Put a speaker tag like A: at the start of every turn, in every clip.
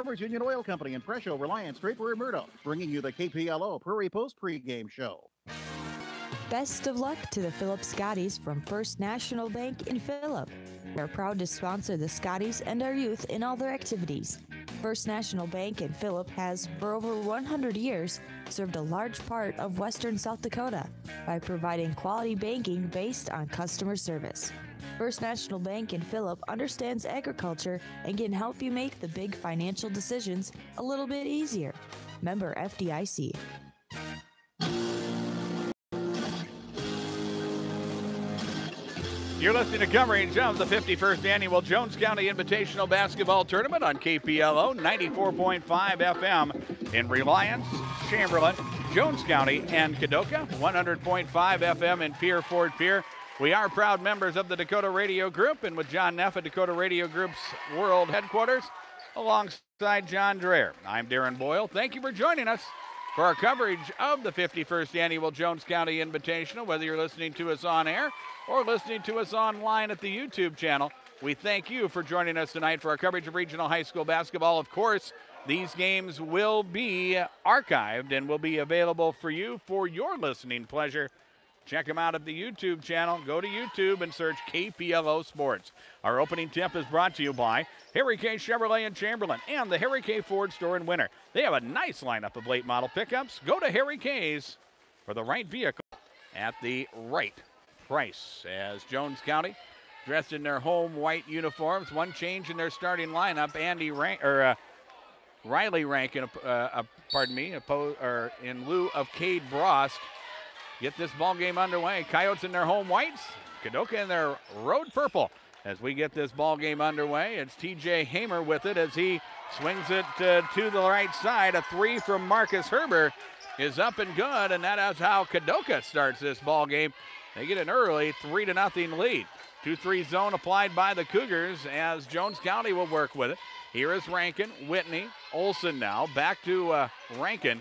A: Farmers Union Oil Company in Presho, Reliance, Draper, and Murdo, bringing you the KPLO Prairie Post pregame show.
B: Best of luck to the Phillip Scotties from First National Bank in Phillip. We're proud to sponsor the Scotties and our youth in all their activities. First National Bank in Phillip has, for over 100 years, served a large part of western South Dakota by providing quality banking based on customer service. First National Bank in Phillip understands agriculture and can help you make the big financial decisions a little bit easier. Member FDIC.
C: You're listening to coverage of the 51st Annual Jones County Invitational Basketball Tournament on KPLO 94.5 FM in Reliance, Chamberlain, Jones County, and Kadoka, 100.5 FM in Pierre, Fort Pierre. We are proud members of the Dakota Radio Group, and with John Neff at Dakota Radio Group's World Headquarters, alongside John Dreher. I'm Darren Boyle. Thank you for joining us for our coverage of the 51st Annual Jones County Invitational. Whether you're listening to us on air or listening to us online at the YouTube channel, we thank you for joining us tonight for our coverage of regional high school basketball. Of course, these games will be archived and will be available for you for your listening pleasure. Check them out at the YouTube channel. Go to YouTube and search KPLO Sports. Our opening tip is brought to you by Harry K. Chevrolet in Chamberlain and the Harry K. Ford store in Winter. They have a nice lineup of late model pickups. Go to Harry K's for the right vehicle at the right price. As Jones County, dressed in their home white uniforms, one change in their starting lineup. Riley Rankin, in lieu of Cade Brost. Get this ball game underway. Coyotes in their home whites, Kadoka in their road purple. As we get this ball game underway, it's TJ Hamer with it as he swings it to the right side. A three from Marcus Herber is up and good, and that is how Kadoka starts this ball game. They get an early 3-0 lead. 2-3 zone applied by the Cougars as Jones County will work with it. Here is Rankin, Whitney, Olson now. Back to Rankin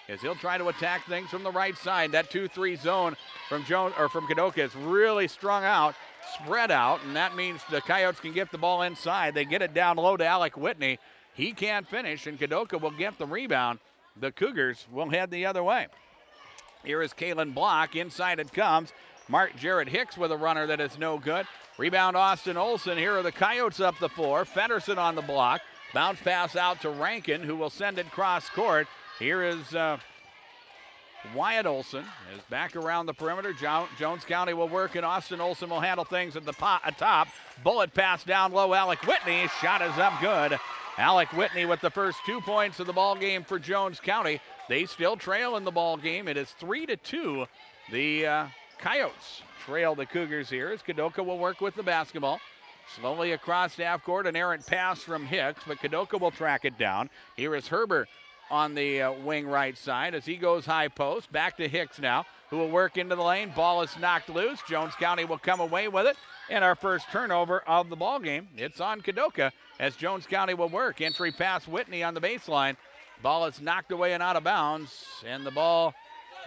C: as he'll try to attack things from the right side. That 2-3 zone from Kadoka is really strung out, spread out, and that means the Coyotes can get the ball inside. They get it down low to Alec Whitney. He can't finish, and Kadoka will get the rebound. The Cougars will head the other way. Here is Kalen Block. Inside it comes. Mark Jarrett Hicks with a runner that is no good. Rebound Austin Olson. Here are the Coyotes up the floor. Feddersen on the block. Bounce pass out to Rankin, who will send it cross court. Here is Wyatt Olson is back around the perimeter. Jones County will work, and Austin Olson will handle things at the top. Bullet pass down low. Alec Whitney. Shot is up good. Alec Whitney with the first 2 points of the ball game for Jones County. They still trail in the ball game. It is 3-2. The Coyotes trail the Cougars here as Kadoka will work with the basketball. Slowly across half court, an errant pass from Hicks, but Kadoka will track it down. Here is Herbert on the wing right side as he goes high post. Back to Hicks now, who will work into the lane. Ball is knocked loose. Jones County will come away with it. And our first turnover of the ball game, it's on Kadoka as Jones County will work. Entry pass Whitney on the baseline. Ball is knocked away and out of bounds, and the ball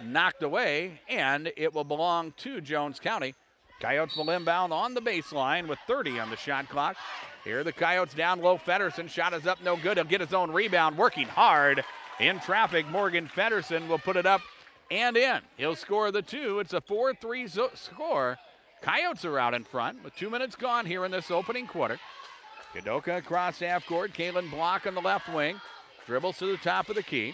C: knocked away, and it will belong to Jones County. Coyotes will inbound on the baseline with 30 on the shot clock. Here the Coyotes down low. Feddersen, shot is up, no good. He'll get his own rebound, working hard in traffic. Morgan Feddersen will put it up and in. He'll score the two. It's a 4-3 score. Coyotes are out in front with 2 minutes gone here in this opening quarter. Kadoka across half court. Kalen Block on the left wing. Dribbles to the top of the key.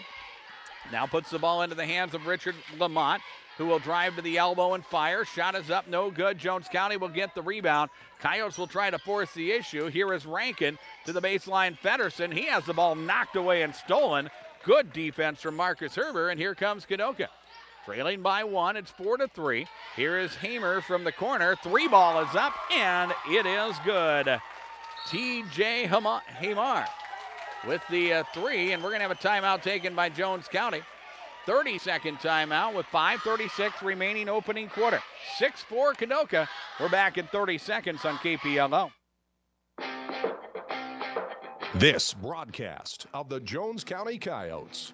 C: Now puts the ball into the hands of Richard Lamont, who will drive to the elbow and fire. Shot is up, no good. Jones County will get the rebound. Coyotes will try to force the issue. Here is Rankin to the baseline. Feddersen, he has the ball knocked away and stolen. Good defense from Marcus Herber, and here comes Kadoka. Trailing by one, it's 4-3. Here is Hamer from the corner. Three ball is up, and it is good. TJ Hamar with the three, and we're going to have a timeout taken by Jones County. 30-second timeout with 5:36 remaining opening quarter. 6-4 Kadoka. We're back in 30 seconds on KPLO.
D: This broadcast of the Jones County Coyotes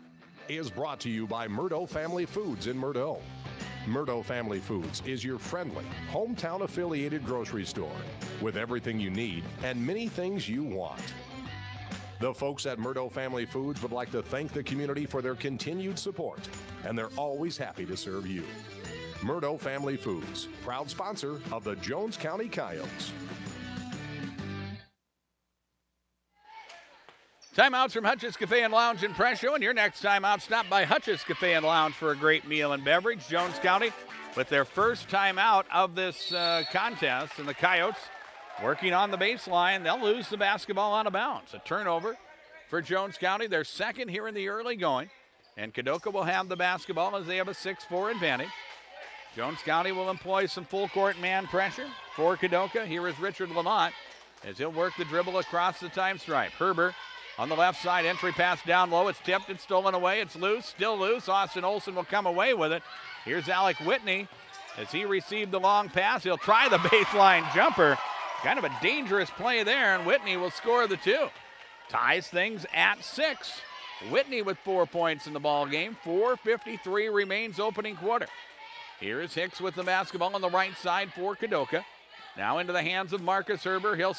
D: is brought to you by Murdo Family Foods in Murdo. Murdo Family Foods is your friendly, hometown-affiliated grocery store with everything you need and many things you want. The folks at Murdo Family Foods would like to thank the community for their continued support, and they're always happy to serve you. Murdo Family Foods, proud sponsor of the Jones County Coyotes.
C: Timeouts from Hutch's Cafe and Lounge in Presho, and your next timeout, stop by Hutch's Cafe and Lounge for a great meal and beverage. Jones County with their first timeout of this contest, and the Coyotes working on the baseline. They'll lose the basketball out of bounds. A turnover for Jones County, their second here in the early going, and Kadoka will have the basketball as they have a 6-4 advantage. Jones County will employ some full court man pressure for Kadoka. Here is Richard Lamont as he'll work the dribble across the time stripe. Herber on the left side, entry pass down low. It's tipped, it's stolen away, it's loose, still loose. Austin Olson will come away with it. Here's Alec Whitney as he received the long pass. He'll try the baseline jumper. Kind of a dangerous play there, and Whitney will score the 2. Ties things at 6. Whitney with 4 points in the ball game. 4:53 remains opening quarter. Here is Hicks with the basketball on the right side for Kadoka. Now into the hands of Marcus Herber. He'll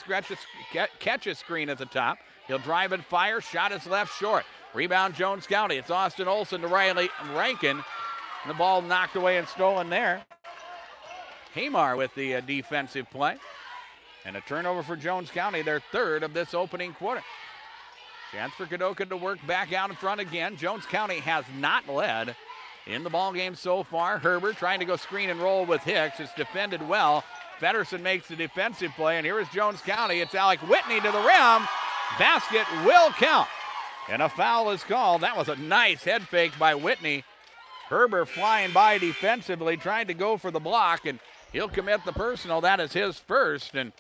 C: catch a screen at the top. He'll drive and fire. Shot is left short. Rebound Jones County. It's Austin Olson to Riley Rankin. And the ball knocked away and stolen there. Hamar with the defensive play. And a turnover for Jones County, their third of this opening quarter. Chance for Kadoka to work back out in front again. Jones County has not led in the ball game so far. Herbert trying to go screen and roll with Hicks. It's defended well. Feddersen makes the defensive play, and here is Jones County. It's Alec Whitney to the rim. Basket will count. And a foul is called. That was a nice head fake by Whitney. Herbert flying by defensively, trying to go for the block, and he'll commit the personal. That is his first. And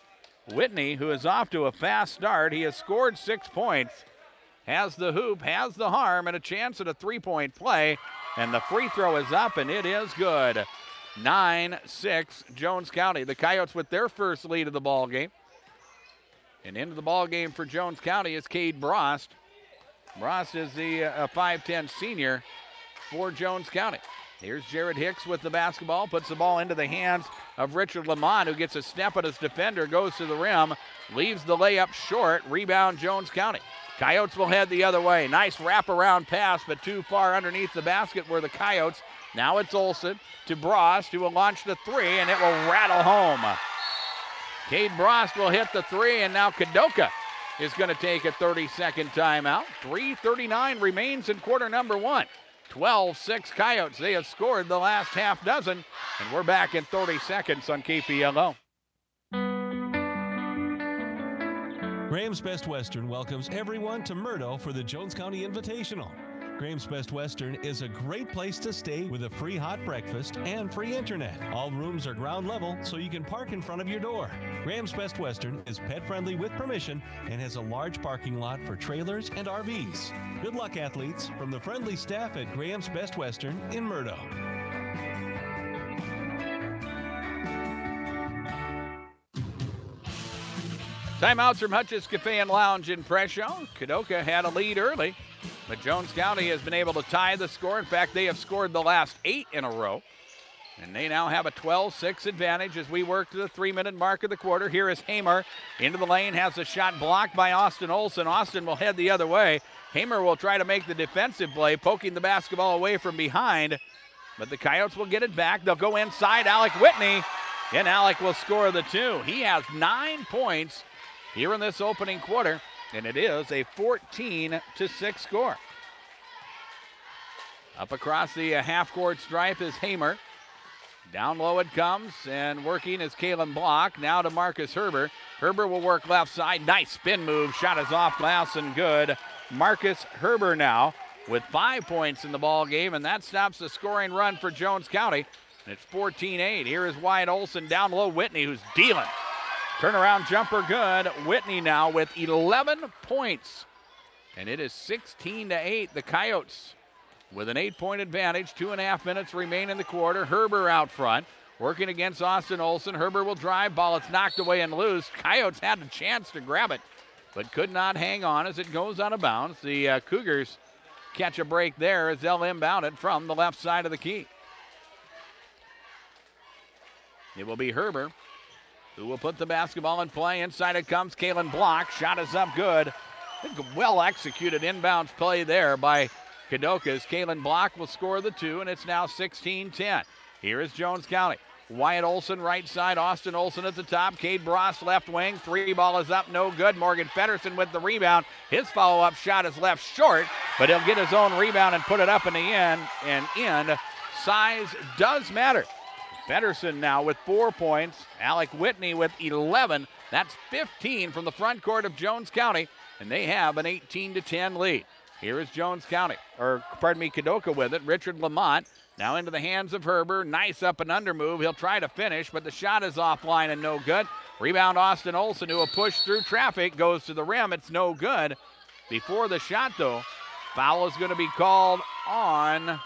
C: Whitney, who is off to a fast start, he has scored 6 points, has the hoop, has the harm, and a chance at a three-point play. And the free throw is up, and it is good. 9-6 Jones County. The Coyotes with their first lead of the ball game. And into the ball game for Jones County is Cade Brost. Brost is the 5'10 senior for Jones County. Here's Jared Hicks with the basketball, puts the ball into the hands of Richard Lamont, who gets a step at his defender, goes to the rim, leaves the layup short. Rebound Jones County. Coyotes will head the other way. Nice wraparound pass, but too far underneath the basket were the Coyotes. Now it's Olson to Brost, who will launch the 3, and it will rattle home. Cade Brost will hit the 3, and now Kadoka is going to take a 30-second timeout. 3:39 remains in quarter number 1. 12-6 Coyotes. They have scored the last half dozen, and we're back in 30 seconds on KPLO.
E: Graham's Best Western welcomes everyone to Murdo for the Jones County Invitational. Graham's Best Western is a great place to stay with a free hot breakfast and free internet. All rooms are ground level, so you can park in front of your door. Graham's Best Western is pet-friendly with permission and has a large parking lot for trailers and RVs. Good luck, athletes, from the friendly staff at Graham's Best Western in Murdo.
C: Timeouts from Hutch's Cafe and Lounge in Presho. Kadoka had a lead early, but Jones County has been able to tie the score. In fact, they have scored the last 8 in a row. And they now have a 12-6 advantage as we work to the 3-minute mark of the quarter. Here is Hamer into the lane, has a shot blocked by Austin Olson. Austin will head the other way. Hamer will try to make the defensive play, poking the basketball away from behind. But the Coyotes will get it back. They'll go inside Alec Whitney, and Alec will score the 2. He has 9 points here in this opening quarter, and it is a 14-6 score. Up across the half-court stripe is Hamer. Down low it comes, and working is Kalen Block. Now to Marcus Herber. Herber will work left side. Nice spin move. Shot is off glass and good. Marcus Herber now with 5 points in the ball game, and that stops the scoring run for Jones County. And it's 14-8. Here is Wyatt Olson down low. Whitney, who's dealing. Turnaround jumper good. Whitney now with 11 points. And it is 16-8. The Coyotes with an 8-point advantage. 2.5 minutes remain in the quarter. Herber out front, working against Austin Olson. Herber will drive. Ball, it's knocked away and loose. Coyotes had a chance to grab it, but could not hang on as it goes out of bounds. The Cougars catch a break there as they'll inbound it from the left side of the key. It will be Herber who will put the basketball in play. Inside it comes Kalen Block. Shot is up good. Well executed inbounds play there by Kadoka's. Kalen Block will score the 2, and it's now 16-10. Here is Jones County. Wyatt Olson right side, Austin Olson at the top, Cade Bross left wing, 3 ball is up, no good. Morgan Feddersen with the rebound. His follow-up shot is left short, but he'll get his own rebound and put it up in the end, and in. Size does matter. Feddersen now with 4 points, Alec Whitney with 11. That's 15 from the front court of Jones County, and they have an 18-10 lead. Here is Jones County, Kadoka with it. Richard Lamont now into the hands of Herber. Nice up and under move. He'll try to finish, but the shot is offline and no good. Rebound Austin Olson, who will push through traffic, goes to the rim. It's no good. Before the shot, though, foul is going to be called on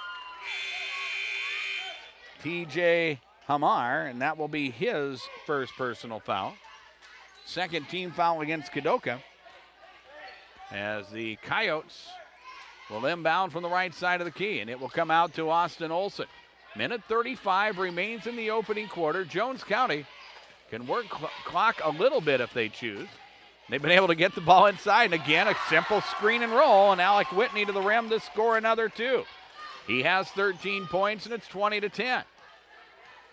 C: TJ Hamar, and that will be his first personal foul. Second team foul against Kadoka, as the Coyotes will inbound from the right side of the key, and it will come out to Austin Olson. Minute 35 remains in the opening quarter. Jones County can work clock a little bit if they choose. They've been able to get the ball inside, and again, a simple screen and roll, and Alec Whitney to the rim to score another 2. He has 13 points, and it's 20-10.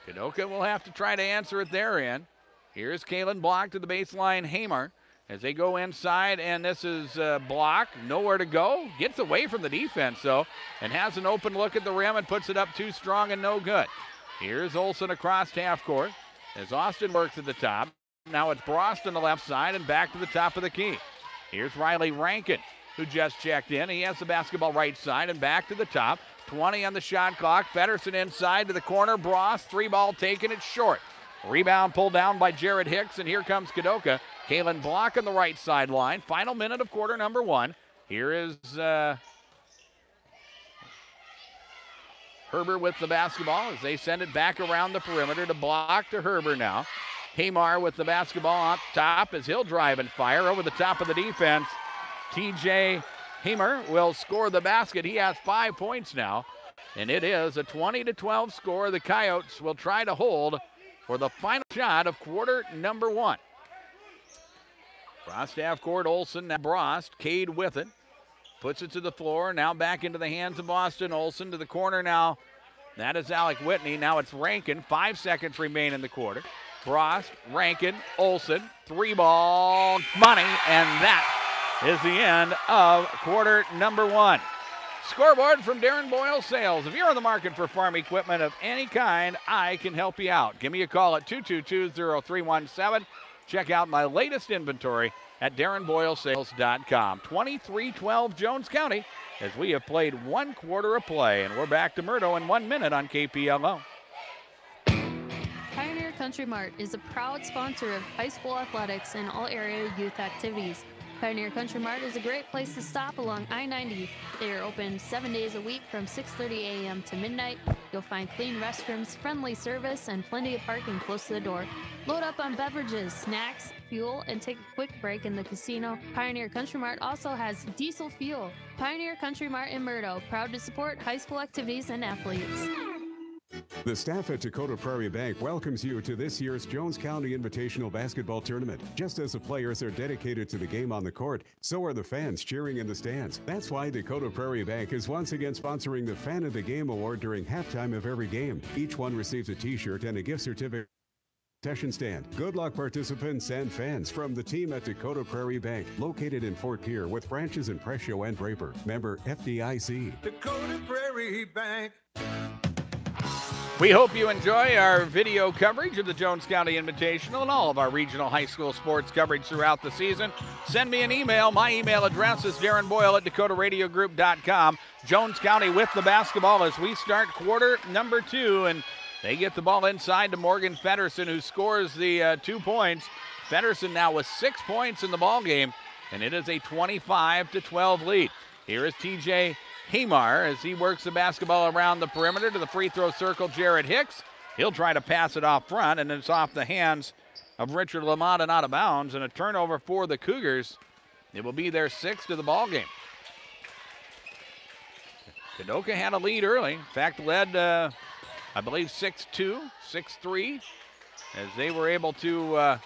C: Kadoka will have to try to answer at their end. Here's Kalen Block to the baseline, Hamer, as they go inside, and this is Block, nowhere to go. Gets away from the defense, though, and has an open look at the rim and puts it up too strong and no good. Here's Olson across half court as Austin works at the top. Now it's Brost on the left side and back to the top of the key. Here's Riley Rankin, who just checked in. He has the basketball right side and back to the top. 20 on the shot clock. Feddersen inside to the corner. Brost, 3 ball taken. It's short. Rebound pulled down by Jared Hicks, and here comes Kadoka. Kalen Block on the right sideline. Final minute of quarter number 1. Here is Herber with the basketball as they send it back around the perimeter to Block to Herber now. Hamar with the basketball up top as he'll drive and fire over the top of the defense. TJ Hamer will score the basket. He has 5 points now, and it is a 20-12 score. The Coyotes will try to hold for the final shot of quarter number 1. Brost half court, Olson, now Brost, Cade with it. Puts it to the floor, now back into the hands of Austin Olson. To the corner now, that is Alec Whitney. Now it's Rankin, 5 seconds remain in the quarter. Brost, Rankin, Olson, 3 ball, money, and that is the end of quarter number 1. Scoreboard from Darren Boyle Sales. If you're on the market for farm equipment of any kind, I can help you out. Give me a call at 222-0317. Check out my latest inventory at DarrenBoyleSales.com. 23-12 Jones County as we have played 1 quarter of play, and we're back to Murdo in 1 minute on KPLO.
F: Pioneer Country Mart is a proud sponsor of high school athletics and all area youth activities. Pioneer Country Mart is a great place to stop along I-90. They are open 7 days a week from 6:30 a.m. to midnight. You'll find clean restrooms, friendly service, and plenty of parking close to the door. Load up on beverages, snacks, fuel, and take a quick break in the casino. Pioneer Country Mart also has diesel fuel. Pioneer Country Mart in Murdo, proud to support high school activities and athletes.
G: The staff at Dakota Prairie Bank welcomes you to this year's Jones County Invitational Basketball Tournament. Just as the players are dedicated to the game on the court, so are the fans cheering in the stands. That's why Dakota Prairie Bank is once again sponsoring the Fan of the Game Award during halftime of every game. Each one receives a t-shirt and a gift certificate concession stand. Good luck, participants and fans, from the team at Dakota Prairie Bank, located in Fort Pierre with branches in Prescio and Draper. Member FDIC.
H: Dakota Prairie Bank.
C: We hope you enjoy our video coverage of the Jones County Invitational and all of our regional high school sports coverage throughout the season. Send me an email. My email address is darrenboyle@dakotaradiogroup.com. Jones County with the basketball as we start quarter number 2, and they get the ball inside to Morgan Feddersen, who scores the 2 points. Feddersen now with 6 points in the ball game, and it is a 25-12 lead. Here is TJ Hamar as he works the basketball around the perimeter to the free throw circle. Jared Hicks, he'll try to pass it off front, and it's off the hands of Richard Lamont and out of bounds, and a turnover for the Cougars. It will be their 6th of the ball game. Kadoka had a lead early. In fact, led, I believe, 6-2, 6-3, as they were able to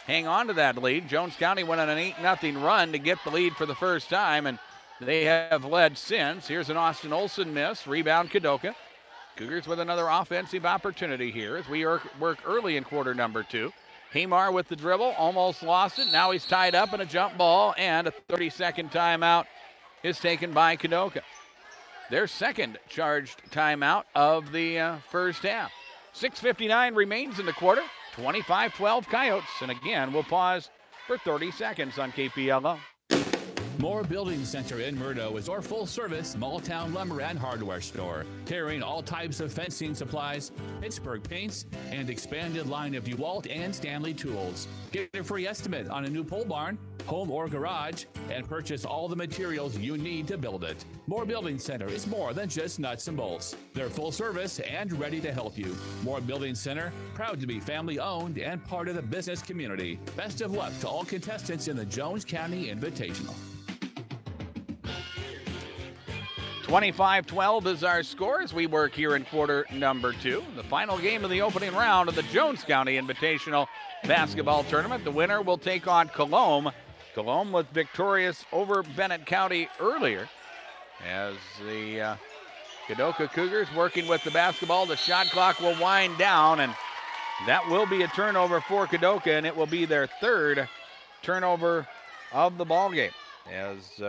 C: hang on to that lead. Jones County went on an 8-0 run to get the lead for the first time, and they have led since. Here's an Austin Olson miss. Rebound Kadoka. Cougars with another offensive opportunity here as we work early in quarter number 2. Hamar with the dribble, almost lost it. Now he's tied up in a jump ball, and a 30-second timeout is taken by Kadoka. Their second charged timeout of the first half. 6:59 remains in the quarter. 25-12 Coyotes. And again, we'll pause for 30 seconds on KPLO.
I: Moore Building Center in Murdo is our full-service small-town lumber and hardware store, carrying all types of fencing supplies, Pittsburgh paints, and expanded line of DeWalt and Stanley tools. Get a free estimate on a new pole barn, home or garage, and purchase all the materials you need to build it. Moore Building Center is more than just nuts and bolts. They're full service and ready to help you. Moore Building Center, proud to be family-owned and part of the business community. Best of luck to all contestants in the Jones County Invitational.
C: 25-12 is our score as we work here in quarter number 2. The final game of the opening round of the Jones County Invitational Basketball Tournament. The winner will take on Colombe. Colombe was victorious over Bennett County earlier as the Kadoka Cougars working with the basketball. The shot clock will wind down, and that will be a turnover for Kadoka, and it will be their third turnover of the ball game as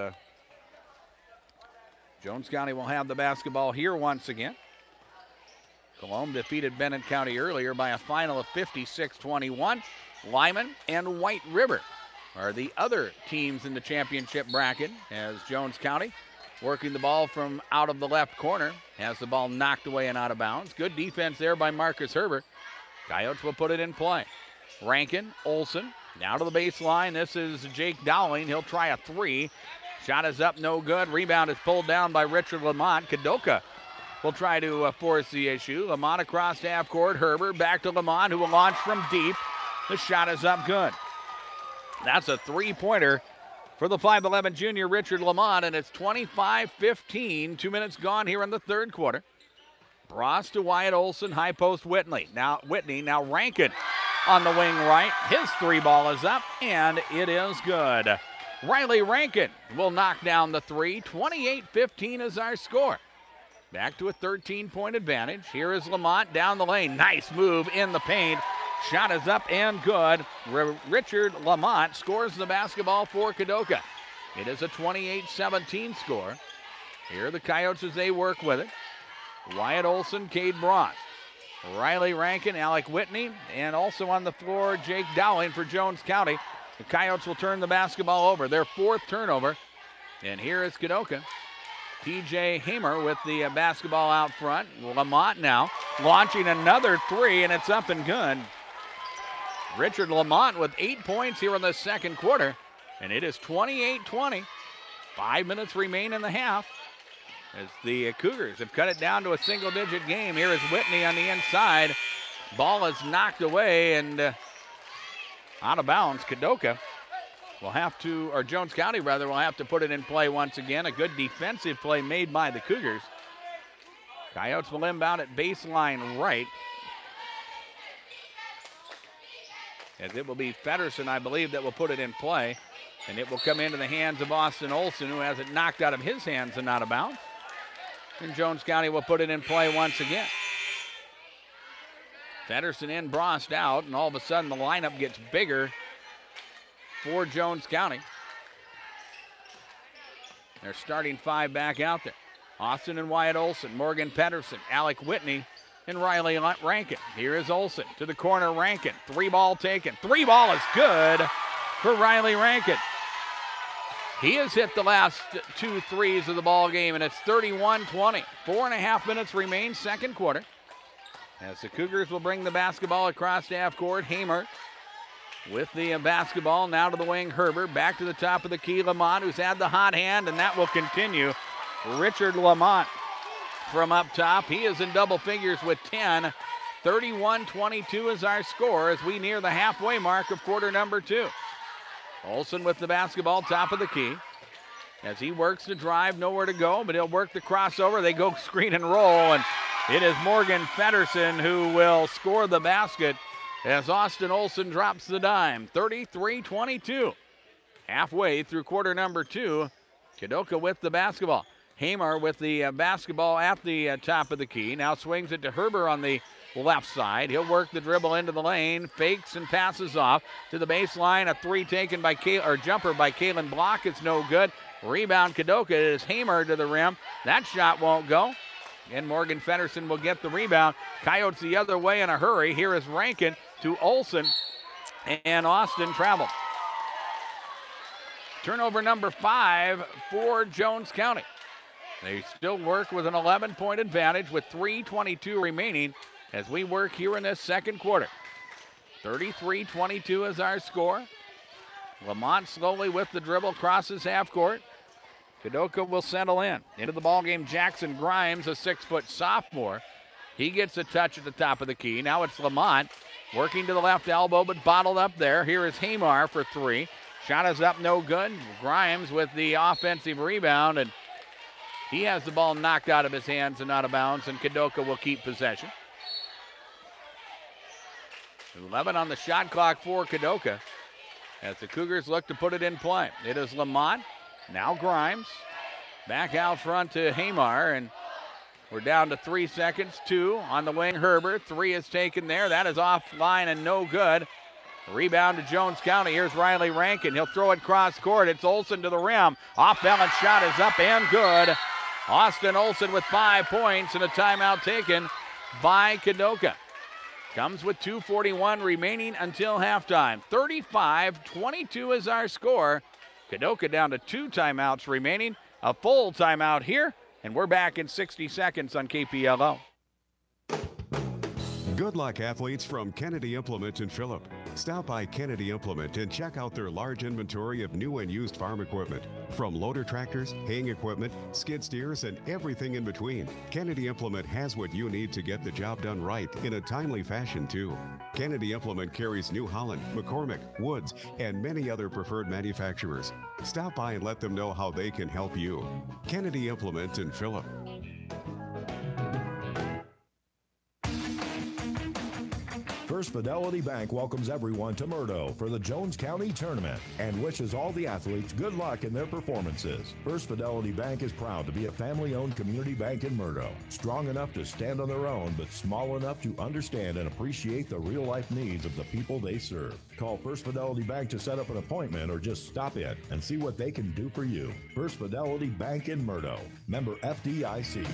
C: Jones County will have the basketball here once again. Colombe defeated Bennett County earlier by a final of 56-21. Lyman and White River are the other teams in the championship bracket as Jones County working the ball from out of the left corner. Has the ball knocked away and out of bounds. Good defense there by Marcus Herbert. Coyotes will put it in play. Rankin, Olson, now to the baseline. This is Jake Dowling. He'll try a three. Shot is up, no good. Rebound is pulled down by Richard Lamont. Kadoka will try to force the issue. Lamont across half court. Herbert back to Lamont, who will launch from deep. The shot is up, good. That's a three-pointer for the 5'11 junior Richard Lamont, and it's 25-15. 2 minutes gone here in the third quarter. Bross to Wyatt Olson, high post Whitney. Now Rankin on the wing right. His three ball is up, and it is good. Riley Rankin will knock down the three. 28-15 is our score. Back to a 13-point advantage. Here is Lamont down the lane. Nice move in the paint. Shot is up and good. Richard Lamont scores the basketball for Kadoka. It is a 28-17 score. Here are the Coyotes as they work with it. Wyatt Olson, Cade Bross. Riley Rankin, Alec Whitney, and also on the floor, Jake Dowling for Jones County. The Coyotes will turn the basketball over. Their fourth turnover. And here is Kadoka. TJ Hamer with the basketball out front. Lamont now launching another three, and it's up and good. Richard Lamont with 8 points here in the second quarter, and it is 28-20. 5 minutes remain in the half as the Cougars have cut it down to a single-digit game. Here is Whitney on the inside. Ball is knocked away and out of bounds. Kadoka will have to, or Jones County rather, will have to put it in play once again. A good defensive play made by the Cougars. Coyotes will inbound at baseline right. As it will be Feddersen, I believe, that will put it in play. And it will come into the hands of Austin Olson, who has it knocked out of his hands and out of bounds. And Jones County will put it in play once again. Feddersen in, Brost out, and all of a sudden the lineup gets bigger for Jones County. They're starting five back out there. Austin and Wyatt Olson, Morgan Pedersen, Alec Whitney, and Riley Rankin. Here is Olson to the corner, Rankin. Three ball taken. Three ball is good for Riley Rankin. He has hit the last 2 threes of the ball game, and it's 31-20. 4.5 minutes remain, second quarter. As the Cougars will bring the basketball across half court. Hamer with the basketball now to the wing. Herbert back to the top of the key. Lamont, who's had the hot hand, and that will continue. Richard Lamont from up top. He is in double figures with 10. 31-22 is our score as we near the halfway mark of quarter number 2. Olson with the basketball, top of the key. As he works the drive, nowhere to go, but he'll work the crossover. They go screen and roll, and it is Morgan Feddersen who will score the basket as Austin Olson drops the dime. 33-22. Halfway through quarter number 2. Kadoka with the basketball. Hamer with the basketball at the top of the key. Now swings it to Herber on the left side. He'll work the dribble into the lane, fakes and passes off to the baseline. A three taken by jumper by Kalen Block. It's no good. Rebound Kadoka. It is Hamer to the rim. That shot won't go. And Morgan Feddersen will get the rebound. Coyotes the other way in a hurry. Here is Rankin to Olson, and Austin traveled. Turnover number 5 for Jones County. They still work with an 11-point advantage with 3:22 remaining as we work here in this second quarter. 33-22 is our score. Lamont slowly with the dribble crosses half court. Kadoka will settle in. Into the ballgame, Jackson Grimes, a 6-foot sophomore. He gets a touch at the top of the key. Now it's Lamont working to the left elbow, but bottled up there. Here is Hamar for 3. Shot is up, no good. Grimes with the offensive rebound, and he has the ball knocked out of his hands and out of bounds, and Kadoka will keep possession. 11 on the shot clock for Kadoka as the Cougars look to put it in play. It is Lamont, now Grimes. Back out front to Hamar, and we're down to 3 seconds. 2 on the wing, Herbert. 3 is taken there. That is offline and no good. Rebound to Jones County. Here's Riley Rankin. He'll throw it cross court. It's Olson to the rim. Off balance shot is up and good. Austin Olson with 5 points and a timeout taken by Kadoka. Comes with 2:41 remaining until halftime. 35-22 is our score. Kadoka down to 2 timeouts remaining. A full timeout here, and we're back in 60 seconds on KPLO.
G: Good luck, athletes, from Kennedy Implement in Phillip. Stop by Kennedy Implement and check out their large inventory of new and used farm equipment. From loader tractors, haying equipment, skid steers, and everything in between, Kennedy Implement has what you need to get the job done right in a timely fashion, too. Kennedy Implement carries New Holland, McCormick, Woods, and many other preferred manufacturers. Stop by and let them know how they can help you. Kennedy Implement in Phillip.
J: First Fidelity Bank welcomes everyone to Murdo for the Jones County Tournament and wishes all the athletes good luck in their performances. First Fidelity Bank is proud to be a family-owned community bank in Murdo. Strong enough to stand on their own, but small enough to understand and appreciate the real-life needs of the people they serve. Call First Fidelity Bank to set up an appointment or just stop in and see what they can do for you. First Fidelity Bank in Murdo. Member FDIC.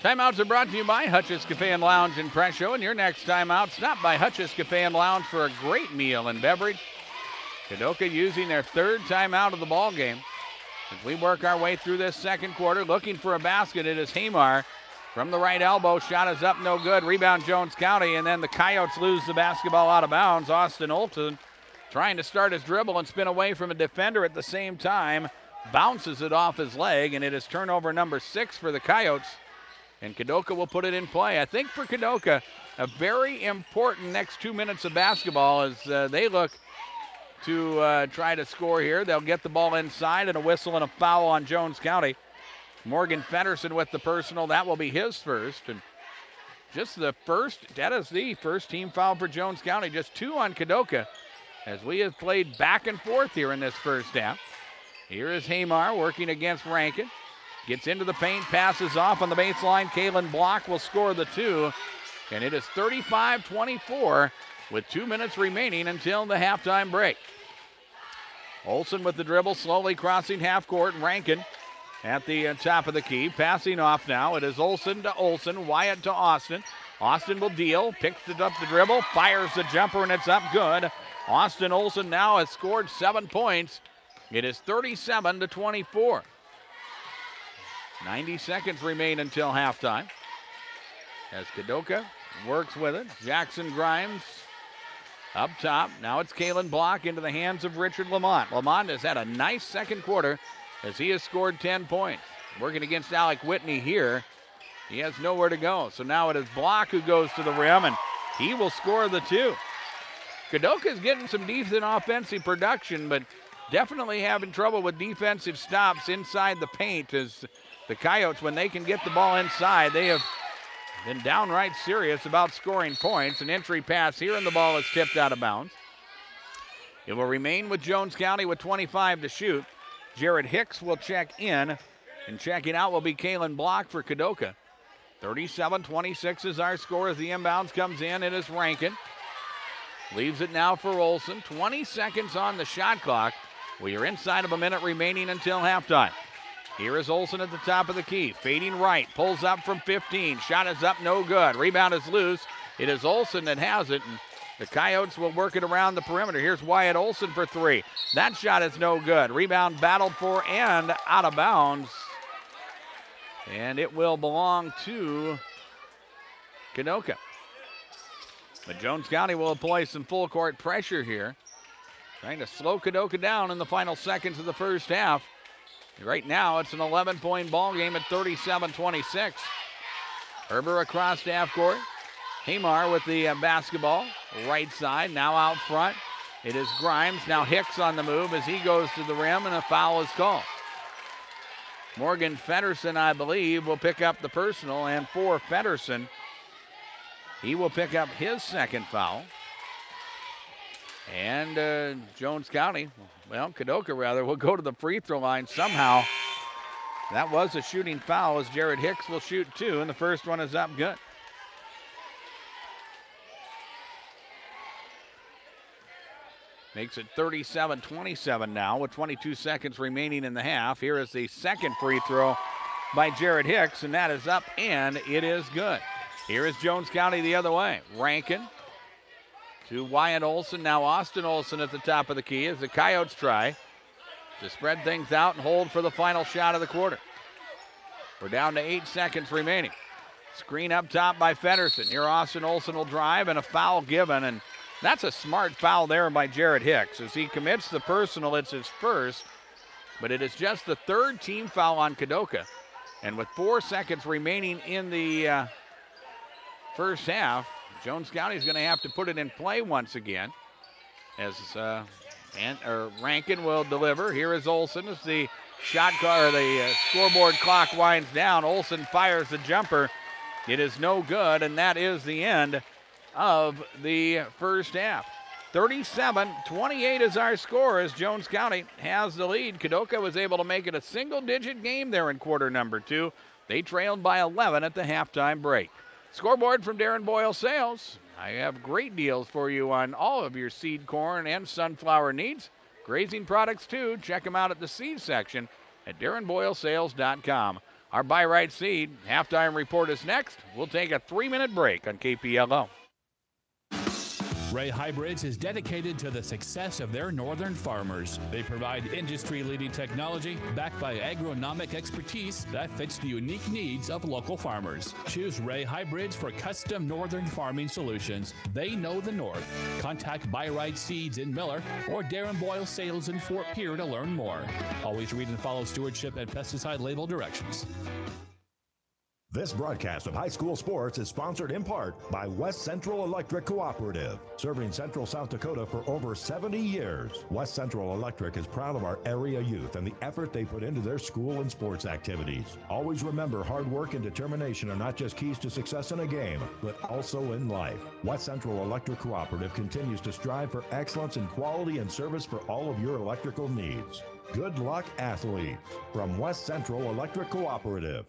C: Timeouts are brought to you by Hutch's Cafe and Lounge in Presho. And your next timeout, stop by Hutch's Cafe and Lounge for a great meal and beverage. Kadoka using their 3rd timeout of the ball game. As we work our way through this second quarter, looking for a basket, it is Hamar from the right elbow. Shot is up, no good. Rebound Jones County, and then the Coyotes lose the basketball out of bounds. Austin Olson trying to start his dribble and spin away from a defender at the same time. Bounces it off his leg, and it is turnover number 6 for the Coyotes. And Kadoka will put it in play. I think for Kadoka, a very important next 2 minutes of basketball as they look to try to score here. They'll get the ball inside, and a whistle and a foul on Jones County. Morgan Feddersen with the personal. That will be his first. And just the first, that is the first team foul for Jones County. Just 2 on Kadoka as we have played back and forth here in this first half. Here is Hamar working against Rankin. Gets into the paint, passes off on the baseline. Kalen Block will score the 2. And it is 35-24 with 2 minutes remaining until the halftime break. Olson with the dribble, slowly crossing half court. Rankin at the top of the key. Passing off now. It is Olson to Olson. Wyatt to Austin. Austin will deal. Picks it up the dribble. Fires the jumper, and it's up good. Austin Olson now has scored 7 points. It is 37-24. 90 seconds remain until halftime. As Kadoka works with it. Jackson Grimes up top. Now it's Kalen Block into the hands of Richard Lamont. Lamont has had a nice second quarter as he has scored 10 points. Working against Alec Whitney here. He has nowhere to go. So now it is Block who goes to the rim, and he will score the 2. Kadoka is getting some decent offensive production, but definitely having trouble with defensive stops inside the paint as the Coyotes, when they can get the ball inside, they have been downright serious about scoring points. An entry pass here, and the ball is tipped out of bounds. It will remain with Jones County with 25 to shoot. Jared Hicks will check in, and checking out will be Kalen Block for Kadoka. 37-26 is our score as the inbounds comes in. It is Rankin. Leaves it now for Olson. 20 seconds on the shot clock. We are inside of a minute remaining until halftime. Here is Olson at the top of the key. Fading right. Pulls up from 15. Shot is up, no good. Rebound is loose. It is Olson that has it, and the Coyotes will work it around the perimeter. Here's Wyatt Olson for three. That shot is no good. Rebound battled for and out of bounds. And it will belong to Kadoka. But Jones County will apply some full court pressure here, trying to slow Kadoka down in the final seconds of the first half. Right now, it's an 11-point ball game at 37-26. Herber across the half court. Hamar with the basketball, right side, now out front. It is Grimes, now Hicks on the move as he goes to the rim, and a foul is called. Morgan Feddersen, I believe, will pick up the personal, and for Feddersen, he will pick up his second foul. And Jones County, well, Kadoka rather, will go to the free throw line somehow. That was a shooting foul as Jared Hicks will shoot two, and the first one is up good. Makes it 37-27 now with 22 seconds remaining in the half. Here is the second free throw by Jared Hicks, and that is up, and it is good. Here is Jones County the other way. Rankin to Wyatt Olson. Now Austin Olson at the top of the key as the Coyotes try to spread things out and hold for the final shot of the quarter. We're down to 8 seconds remaining. Screen up top by Feddersen. Here Austin Olson will drive, and a foul given, and that's a smart foul there by Jared Hicks. As he commits the personal, it's his first, but it is just the third team foul on Kadoka. And with 4 seconds remaining in the first half, Jones County is going to have to put it in play once again as Rankin will deliver. Here is Olson as the scoreboard clock winds down. Olson fires the jumper. It is no good, and that is the end of the first half. 37-28 is our score as Jones County has the lead. Kadoka was able to make it a single-digit game there in quarter number 2. They trailed by 11 at the halftime break. Scoreboard from Darren Boyle Sales. I have great deals for you on all of your seed corn and sunflower needs. Grazing products too. Check them out at the seed section at DarrenBoyleSales.com. Our Buy Right Seed halftime report is next. We'll take a 3-minute break on KPLO.
I: Ray Hybrids is dedicated to the success of their northern farmers. They provide industry-leading technology backed by agronomic expertise that fits the unique needs of local farmers. Choose Ray Hybrids for custom northern farming solutions. They know the north. Contact Buy Right Seeds in Miller or Darren Boyle Sales in Fort Pierre to learn more. Always read and follow stewardship and pesticide label directions.
J: This broadcast of high school sports is sponsored in part by West Central Electric Cooperative, serving Central South Dakota for over 70 years. West Central Electric is proud of our area youth and the effort they put into their school and sports activities. Always remember, hard work and determination are not just keys to success in a game, but also in life. West Central Electric Cooperative continues to strive for excellence in quality and service for all of your electrical needs. Good luck, athletes, from West Central Electric Cooperative.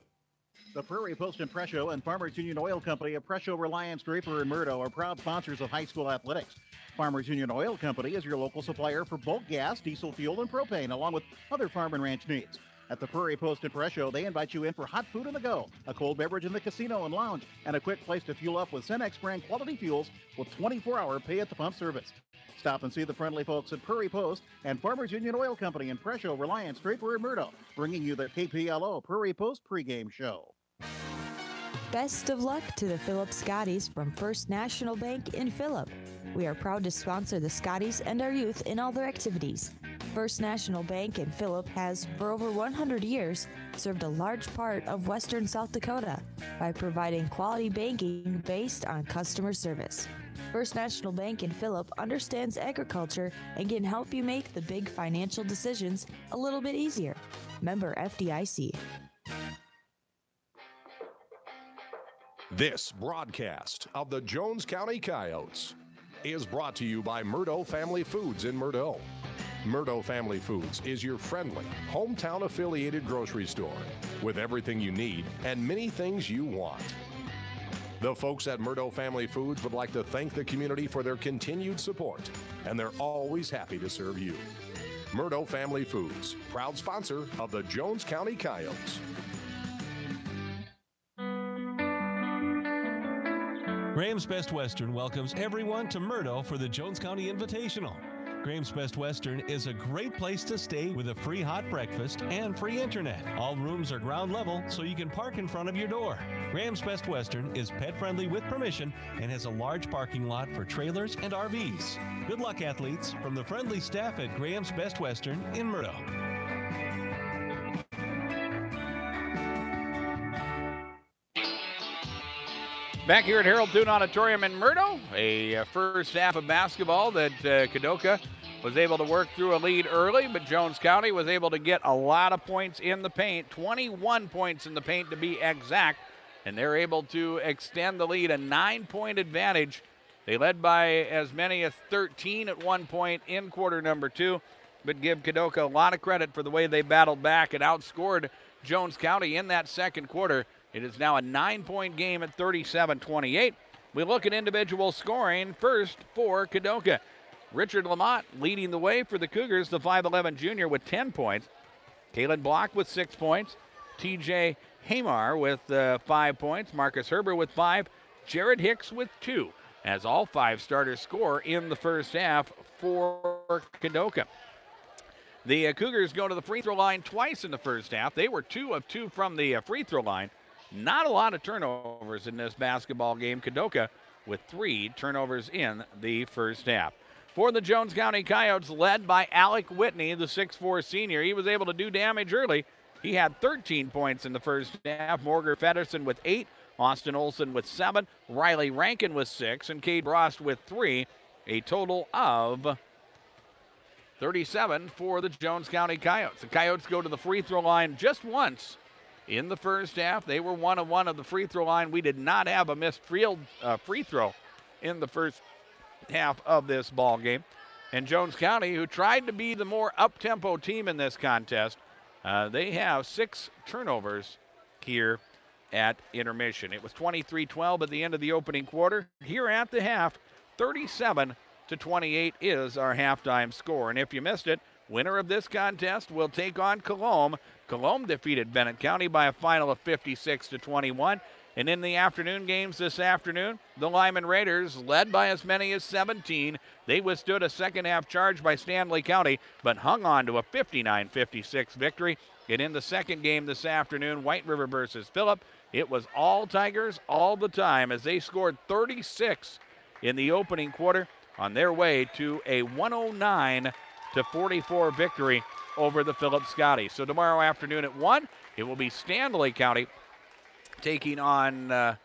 A: The Prairie Post and Presho and Farmers Union Oil Company of Presho, Reliance, Draper, and Murdo are proud sponsors of high school athletics. Farmers Union Oil Company is your local supplier for bulk gas, diesel fuel, and propane, along with other farm and ranch needs. At the Prairie Post and Presho, they invite you in for hot food on the go, a cold beverage in the casino and lounge, and a quick place to fuel up with Cenex brand quality fuels with 24-hour pay-at-the-pump service. Stop and see the friendly folks at Prairie Post and Farmers Union Oil Company in Presho, Reliance, Draper, and Murdo, bringing you the KPLO Prairie Post pregame show.
B: Best of luck to the Phillip Scotties from First National Bank in Phillip. We are proud to sponsor the Scotties and our youth in all their activities. First National Bank in Phillip has, for over 100 years, served a large part of western South Dakota by providing quality banking based on customer service. First National Bank in Phillip understands agriculture and can help you make the big financial decisions a little bit easier. Member FDIC.
D: This broadcast of the Jones County Coyotes is brought to you by Murdo Family Foods in Murdo. Murdo Family Foods is your friendly, hometown affiliated grocery store with everything you need and many things you want. The folks at Murdo Family Foods would like to thank the community for their continued support, and they're always happy to serve you. Murdo Family Foods, proud sponsor of the Jones County Coyotes.
E: Graham's Best Western welcomes everyone to Murdo for the Jones County Invitational. Graham's Best Western is a great place to stay with a free hot breakfast and free internet. All rooms are ground level, so you can park in front of your door. Graham's Best Western is pet-friendly with permission and has a large parking lot for trailers and RVs. Good luck, athletes, from the friendly staff at Graham's Best Western in Murdo.
C: Back here at Harold Thune Auditorium in Murdo, a first half of basketball that Kadoka was able to work through a lead early, but Jones County was able to get a lot of points in the paint, 21 points in the paint to be exact, and they're able to extend the lead, a 9-point advantage. They led by as many as 13 at one point in quarter number 2, but give Kadoka a lot of credit for the way they battled back and outscored Jones County in that second quarter. It is now a 9-point game at 37-28. We look at individual scoring first for Kadoka. Richard Lamont leading the way for the Cougars, the 5'11 junior with 10 points. Kalen Block with 6 points. TJ Hamar with 5 points. Marcus Herber with 5. Jared Hicks with 2, as all 5 starters score in the first half for Kadoka. The Cougars go to the free throw line twice in the first half. They were 2 of 2 from the free throw line. Not a lot of turnovers in this basketball game. Kadoka with 3 turnovers in the first half. For the Jones County Coyotes, led by Alec Whitney, the 6'4 senior. He was able to do damage early. He had 13 points in the first half. Morgan Fedderson with 8. Austin Olson with 7. Riley Rankin with 6. And Cade Brost with 3. A total of 37 for the Jones County Coyotes. The Coyotes go to the free throw line just once in the first half. They were 1 of 1 of the free throw line. We did not have a missed free throw in the first half of this ball game. And Jones County, who tried to be the more up-tempo team in this contest, they have 6 turnovers here at intermission. It was 23-12 at the end of the opening quarter. Here at the half, 37-28 is our halftime score. And if you missed it, winner of this contest will take on Colombe. Colombe defeated Bennett County by a final of 56-21. And in the afternoon games this afternoon, the Lyman Raiders, led by as many as 17, they withstood a second half charge by Stanley County, but hung on to a 59-56 victory. And in the second game this afternoon, White River versus Phillip, it was all Tigers all the time as they scored 36 in the opening quarter on their way to a 109-44 victory over the Phillip Scotties. So tomorrow afternoon at 1, it will be Stanley County taking on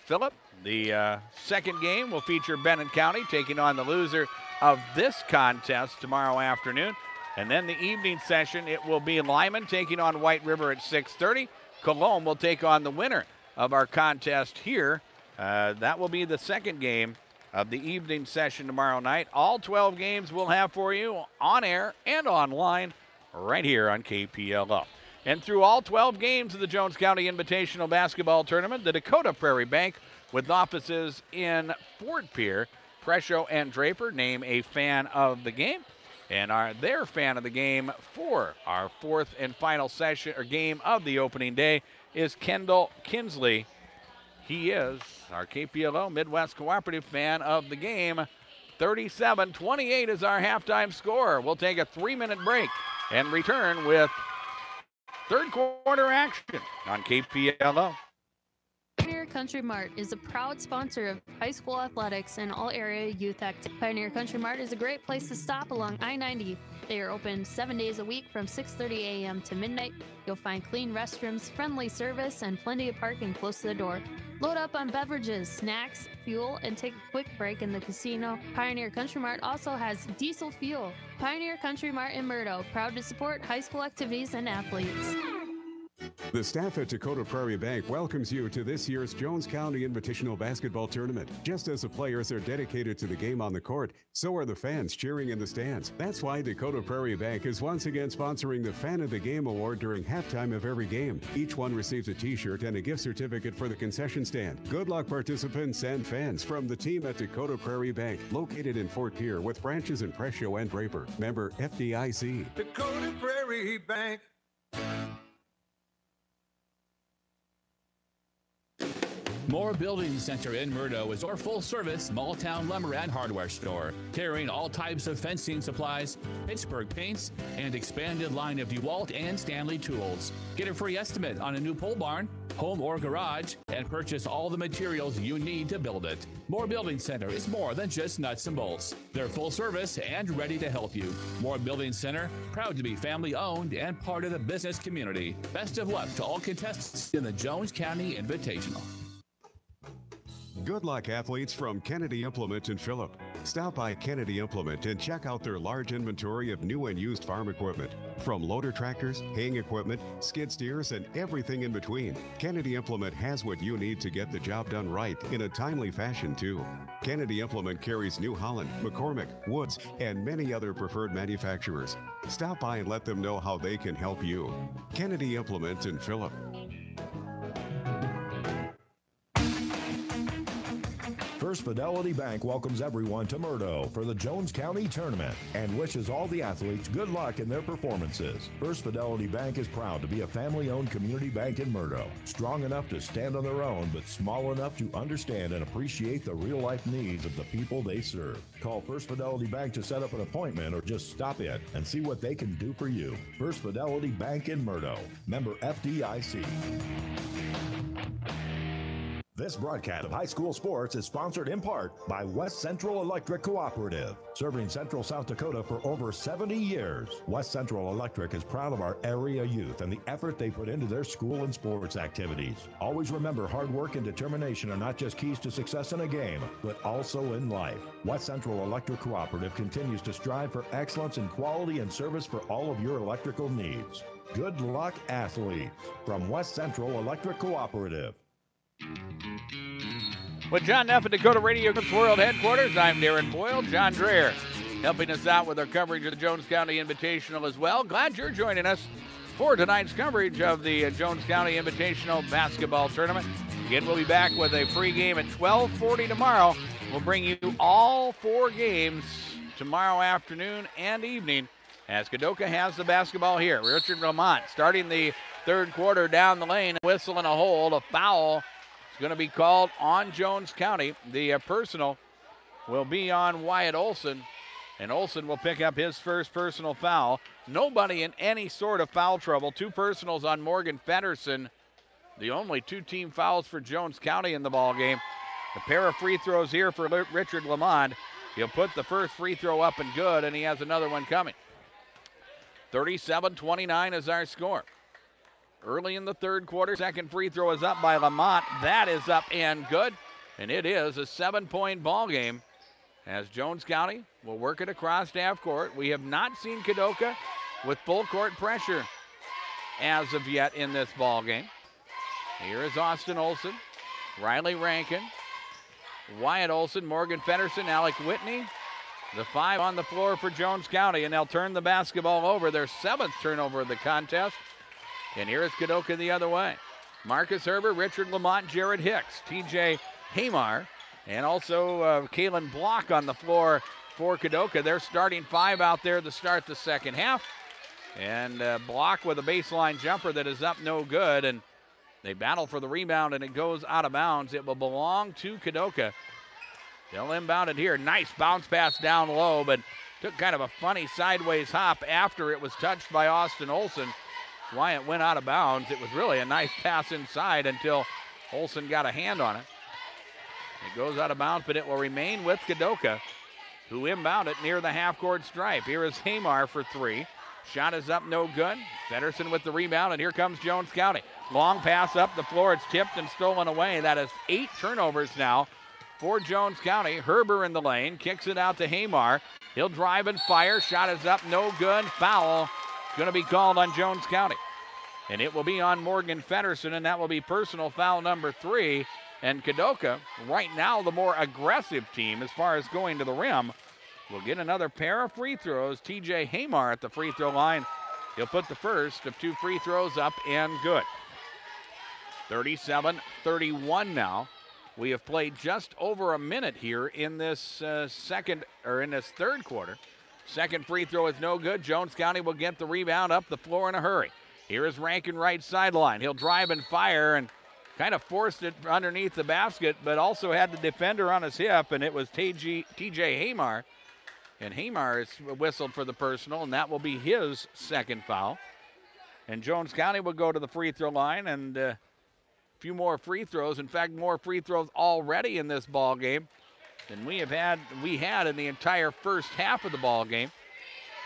C: Phillip. The second game will feature Bennett County taking on the loser of this contest tomorrow afternoon. And then the evening session, it will be Lyman taking on White River at 6:30. Colombe will take on the winner of our contest here. That will be the second game of the evening session tomorrow night. All 12 games we'll have for you on air and online right here on KPLO. And through all 12 games of the Jones County Invitational Basketball Tournament, the Dakota Prairie Bank, with offices in Fort Pierre, Presho, and Draper, name a fan of the game. And their fan of the game for our fourth and final session or game of the opening day is Kendall Kinsley. He is our KPLO Midwest Cooperative fan of the game. 37-28 is our halftime score. We'll take a 3-minute break and return with third quarter action on KPLO.
F: Pioneer Country Mart is a proud sponsor of high school athletics and all area youth activities. Pioneer Country Mart is a great place to stop along I-90. They are open 7 days a week from 6:30 a.m. to midnight. You'll find clean restrooms, friendly service, and plenty of parking close to the door. Load up on beverages, snacks, fuel, and take a quick break in the casino. Pioneer Country Mart also has diesel fuel. Pioneer Country Mart in Murdo, proud to support high school activities and athletes.
G: The staff at Dakota Prairie Bank welcomes you to this year's Jones County Invitational Basketball Tournament. Just as the players are dedicated to the game on the court, so are the fans cheering in the stands. That's why Dakota Prairie Bank is once again sponsoring the Fan of the Game Award during halftime of every game. Each one receives a t-shirt and a gift certificate for the concession stand. Good luck, participants and fans, from the team at Dakota Prairie Bank, located in Fort Pierre with branches in Prescio and Draper. Member FDIC.
H: Dakota Prairie Bank.
I: Moore Building Center in Murdo is our full-service small-town lumber and hardware store, carrying all types of fencing supplies, Pittsburgh paints, and expanded line of DeWalt and Stanley tools. Get a free estimate on a new pole barn, home or garage, and purchase all the materials you need to build it. Moore Building Center is more than just nuts and bolts. They're full service and ready to help you. Moore Building Center, proud to be family-owned and part of the business community. Best of luck to all contestants in the Jones County Invitational.
G: Good luck, athletes, from Kennedy Implement in Phillip. Stop by Kennedy Implement and check out their large inventory of new and used farm equipment. From loader tractors, haying equipment, skid steers, and everything in between, Kennedy Implement has what you need to get the job done right in a timely fashion, too. Kennedy Implement carries New Holland, McCormick, Woods, and many other preferred manufacturers. Stop by and let them know how they can help you. Kennedy Implement in Phillip.
J: First Fidelity Bank welcomes everyone to Murdo for the Jones County Tournament and wishes all the athletes good luck in their performances. First Fidelity Bank is proud to be a family-owned community bank in Murdo, strong enough to stand on their own, but small enough to understand and appreciate the real-life needs of the people they serve. Call First Fidelity Bank to set up an appointment or just stop in and see what they can do for you. First Fidelity Bank in Murdo, member FDIC. This broadcast of high school sports is sponsored in part by West Central Electric Cooperative, serving Central South Dakota for over 70 years. West Central Electric is proud of our area youth and the effort they put into their school and sports activities. Always remember, hard work and determination are not just keys to success in a game, but also in life. West Central Electric Cooperative continues to strive for excellence in quality and service for all of your electrical needs. Good luck, athletes, from West Central Electric Cooperative.
C: With John Neff at Dakota Radio World Headquarters, I'm Darren Boyle. John Dreher helping us out with our coverage of the Jones County Invitational as well. Glad you're joining us for tonight's coverage of the Jones County Invitational Basketball Tournament. Again, we'll be back with a free game at 12:40 tomorrow. We'll bring you all 4 games tomorrow afternoon and evening as Kadoka has the basketball here. Richard Lamont starting the third quarter down the lane, whistle and a hold, a foul. Going to be called on Jones County. The personal will be on Wyatt Olson, and Olson will pick up his first personal foul. Nobody in any sort of foul trouble. 2 personals on Morgan Feddersen. The only 2 team fouls for Jones County in the ball game. A pair of free throws here for Richard Lamont. He'll put the first free throw up and good, and he has another one coming. 37-29 is our score. Early in the third quarter, second free throw is up by Lamont. That is up and good, and it is a 7-point ball game as Jones County will work it across half court. We have not seen Kadoka with full court pressure as of yet in this ball game. Here is Austin Olson, Riley Rankin, Wyatt Olson, Morgan Feddersen, Alec Whitney. The 5 on the floor for Jones County, and they'll turn the basketball over. Their 7th turnover of the contest. And here is Kadoka the other way. Marcus Herber, Richard Lamont, Jared Hicks, TJ Hamar, and also Kalen Block on the floor for Kadoka. They're starting 5 out there to start the second half. And Block with a baseline jumper that is up no good. And they battle for the rebound, and it goes out of bounds. It will belong to Kadoka. They'll inbound it here. Nice bounce pass down low, but took kind of a funny sideways hop after it was touched by Austin Olson. Why it went out of bounds. It was really a nice pass inside until Olson got a hand on it. It goes out of bounds, but it will remain with Kadoka, who inbound it near the half-court stripe. Here is Hamar for 3. Shot is up, no good. Feddersen with the rebound, and here comes Jones County. Long pass up the floor. It's tipped and stolen away. That is 8 turnovers now for Jones County. Herber in the lane, kicks it out to Hamar. He'll drive and fire. Shot is up, no good. Foul. Going to be called on Jones County. and it will be on Morgan Feddersen, and that will be personal foul number 3. And Kadoka, right now the more aggressive team as far as going to the rim, will get another pair of free throws. TJ Hamar at the free throw line. He'll put the first of 2 free throws up and good. 37-31 now. We have played just over a minute here in this third quarter. Second free throw is no good. Jones County will get the rebound up the floor in a hurry. Here is Rankin right sideline. He'll drive and fire and kind of forced it underneath the basket, but also had the defender on his hip, and it was TJ Hamar. And Hamar is whistled for the personal, and that will be his second foul. And Jones County will go to the free throw line, and a few more free throws. In fact, more free throws already in this ball game than we had in the entire first half of the ball game.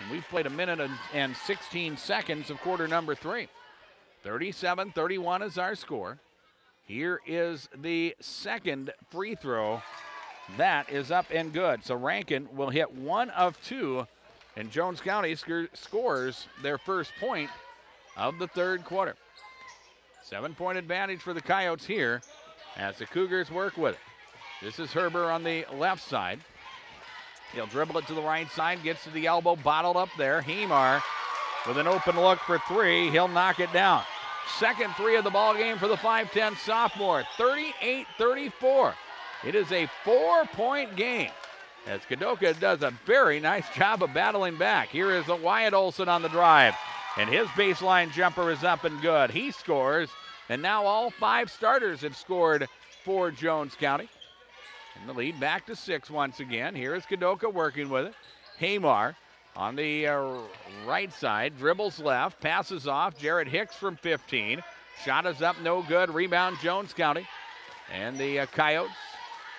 C: And we've played a minute and 16 seconds of quarter number 3. 37-31 is our score. Here is the second free throw. That is up and good. So Rankin will hit 1 of 2, and Jones County scores their first point of the third quarter. 7-point advantage for the Coyotes here as the Cougars work with it. This is Herber on the left side. He'll dribble it to the right side, gets to the elbow, bottled up there. Hamar with an open look for 3. He'll knock it down. Second 3 of the ball game for the 5'10 sophomore. 38-34. It is a 4-point game as Kadoka does a very nice job of battling back. Here is Wyatt Olson on the drive, and his baseline jumper is up and good. He scores, and now all 5 starters have scored for Jones County. And the lead back to 6 once again. Here is Kadoka working with it. Hamar on the right side, dribbles left, passes off. Jared Hicks from 15. Shot is up, no good. Rebound, Jones County. And the Coyotes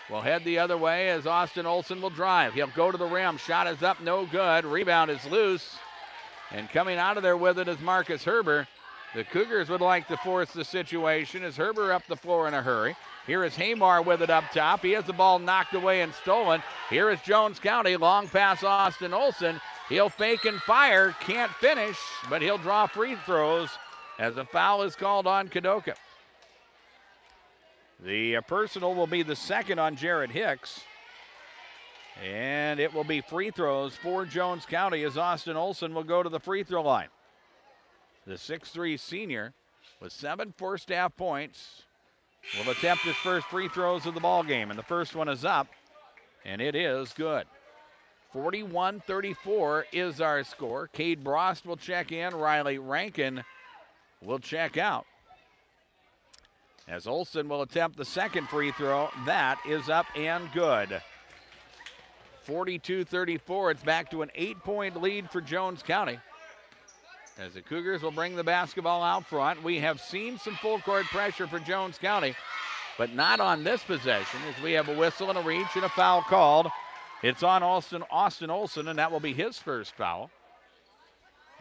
C: will head the other way as Austin Olson will drive. He'll go to the rim. Shot is up, no good. Rebound is loose. And coming out of there with it is Marcus Herber. The Cougars would like to force the situation as Herber up the floor in a hurry. Here is Hamar with it up top. He has the ball knocked away and stolen. Here is Jones County. Long pass Austin Olson. He'll fake and fire. Can't finish, but he'll draw free throws as a foul is called on Kadoka. The personal will be the second on Jared Hicks. And it will be free throws for Jones County as Austin Olson will go to the free throw line. The 6'3 senior with 7 first-half points will attempt his first free throws of the ball game, and the first one is up, and it is good. 41-34 is our score. Cade Brost will check in. Riley Rankin will check out. As Olson will attempt the second free throw, that is up and good. 42-34, it's back to an 8-point lead for Jones County. As the Cougars will bring the basketball out front. We have seen some full court pressure for Jones County, but not on this possession as we have a whistle and a reach and a foul called. It's on Austin Olson, and that will be his first foul.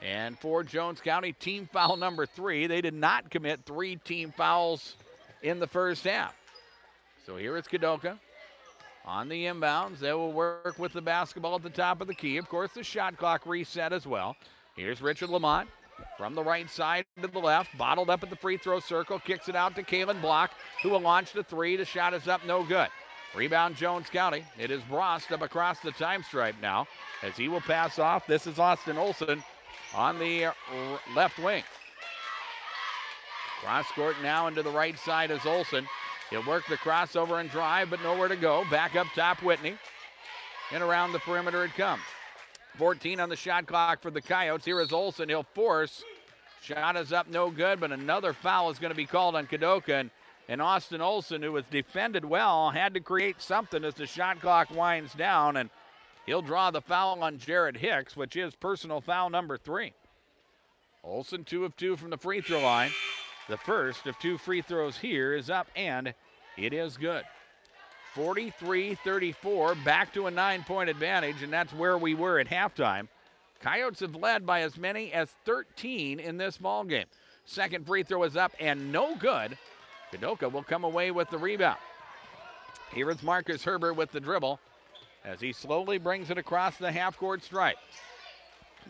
C: And for Jones County, team foul number 3. They did not commit 3 team fouls in the first half. So here is Kadoka on the inbounds. They will work with the basketball at the top of the key. Of course, the shot clock reset as well. Here's Richard Lamont from the right side to the left, bottled up at the free throw circle, kicks it out to Kalen Block, who will launch the 3. The shot is up, no good. Rebound, Jones County. It is Brost up across the time stripe now as he will pass off. This is Austin Olson on the left wing. Cross court now into the right side is Olson. He'll work the crossover and drive, but nowhere to go. Back up top, Whitney. And around the perimeter it comes. 14 on the shot clock for the Coyotes. Here is Olson. He'll force. Shot is up, no good, but another foul is going to be called on Kadoka. And Austin Olson, who was defended well, had to create something as the shot clock winds down, and he'll draw the foul on Jared Hicks, which is personal foul number 3. Olson 2 of 2 from the free throw line. The first of 2 free throws here is up, and it is good. 43-34, back to a 9-point advantage, and that's where we were at halftime. Coyotes have led by as many as 13 in this ball game. Second free throw is up and no good. Kadoka will come away with the rebound. Here is Marcus Herbert with the dribble as he slowly brings it across the half-court stripe.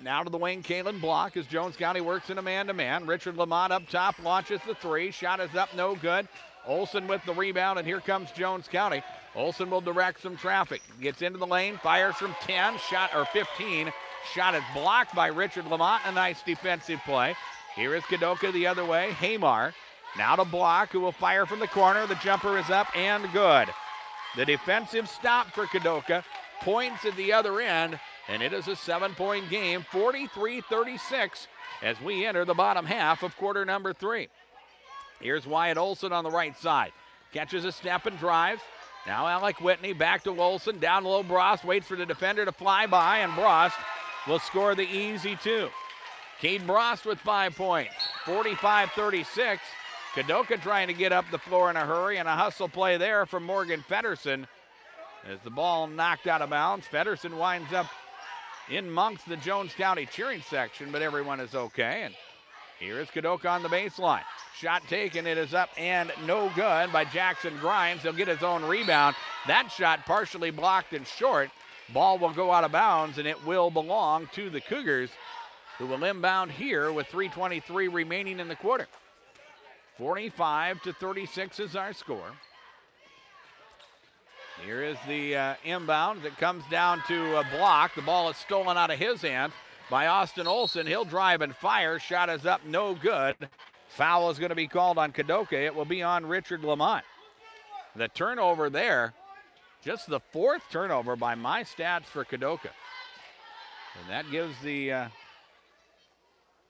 C: Now to the wing, Kalen Block as Jones County works in a man-to-man. Richard Lamont up top, launches the three. Shot is up, no good. Olson with the rebound, and here comes Jones County. Olson will direct some traffic. Gets into the lane, fires from 10, shot or 15. Shot is blocked by Richard Lamont. A nice defensive play. Here is Kadoka the other way. Hamar now to Block, who will fire from the corner. The jumper is up and good. The defensive stop for Kadoka. Points at the other end, and it is a 7-point game, 43-36, as we enter the bottom half of quarter number 3. Here's Wyatt Olson on the right side. Catches a step and drives. Now Alec Whitney back to Olson. Down low, Brost waits for the defender to fly by, and Brost will score the easy 2. Cade Brost with 5 points, 45-36. Kadoka trying to get up the floor in a hurry, and a hustle play there from Morgan Feddersen. As the ball knocked out of bounds, Feddersen winds up in amongst the Jones County cheering section, but everyone is okay. And here is Kadoka on the baseline. Shot taken, it is up and no good by Jackson Grimes. He'll get his own rebound. That shot partially blocked and short. Ball will go out of bounds, and it will belong to the Cougars, who will inbound here with 3:23 remaining in the quarter. 45-36 is our score. Here is the inbound that comes down to a Block. The ball is stolen out of his hand by Austin Olson. He'll drive and fire. Shot is up, no good. Foul is going to be called on Kadoka. It will be on Richard Lamont. The turnover there, just the 4th turnover by my stats for Kadoka. And that gives the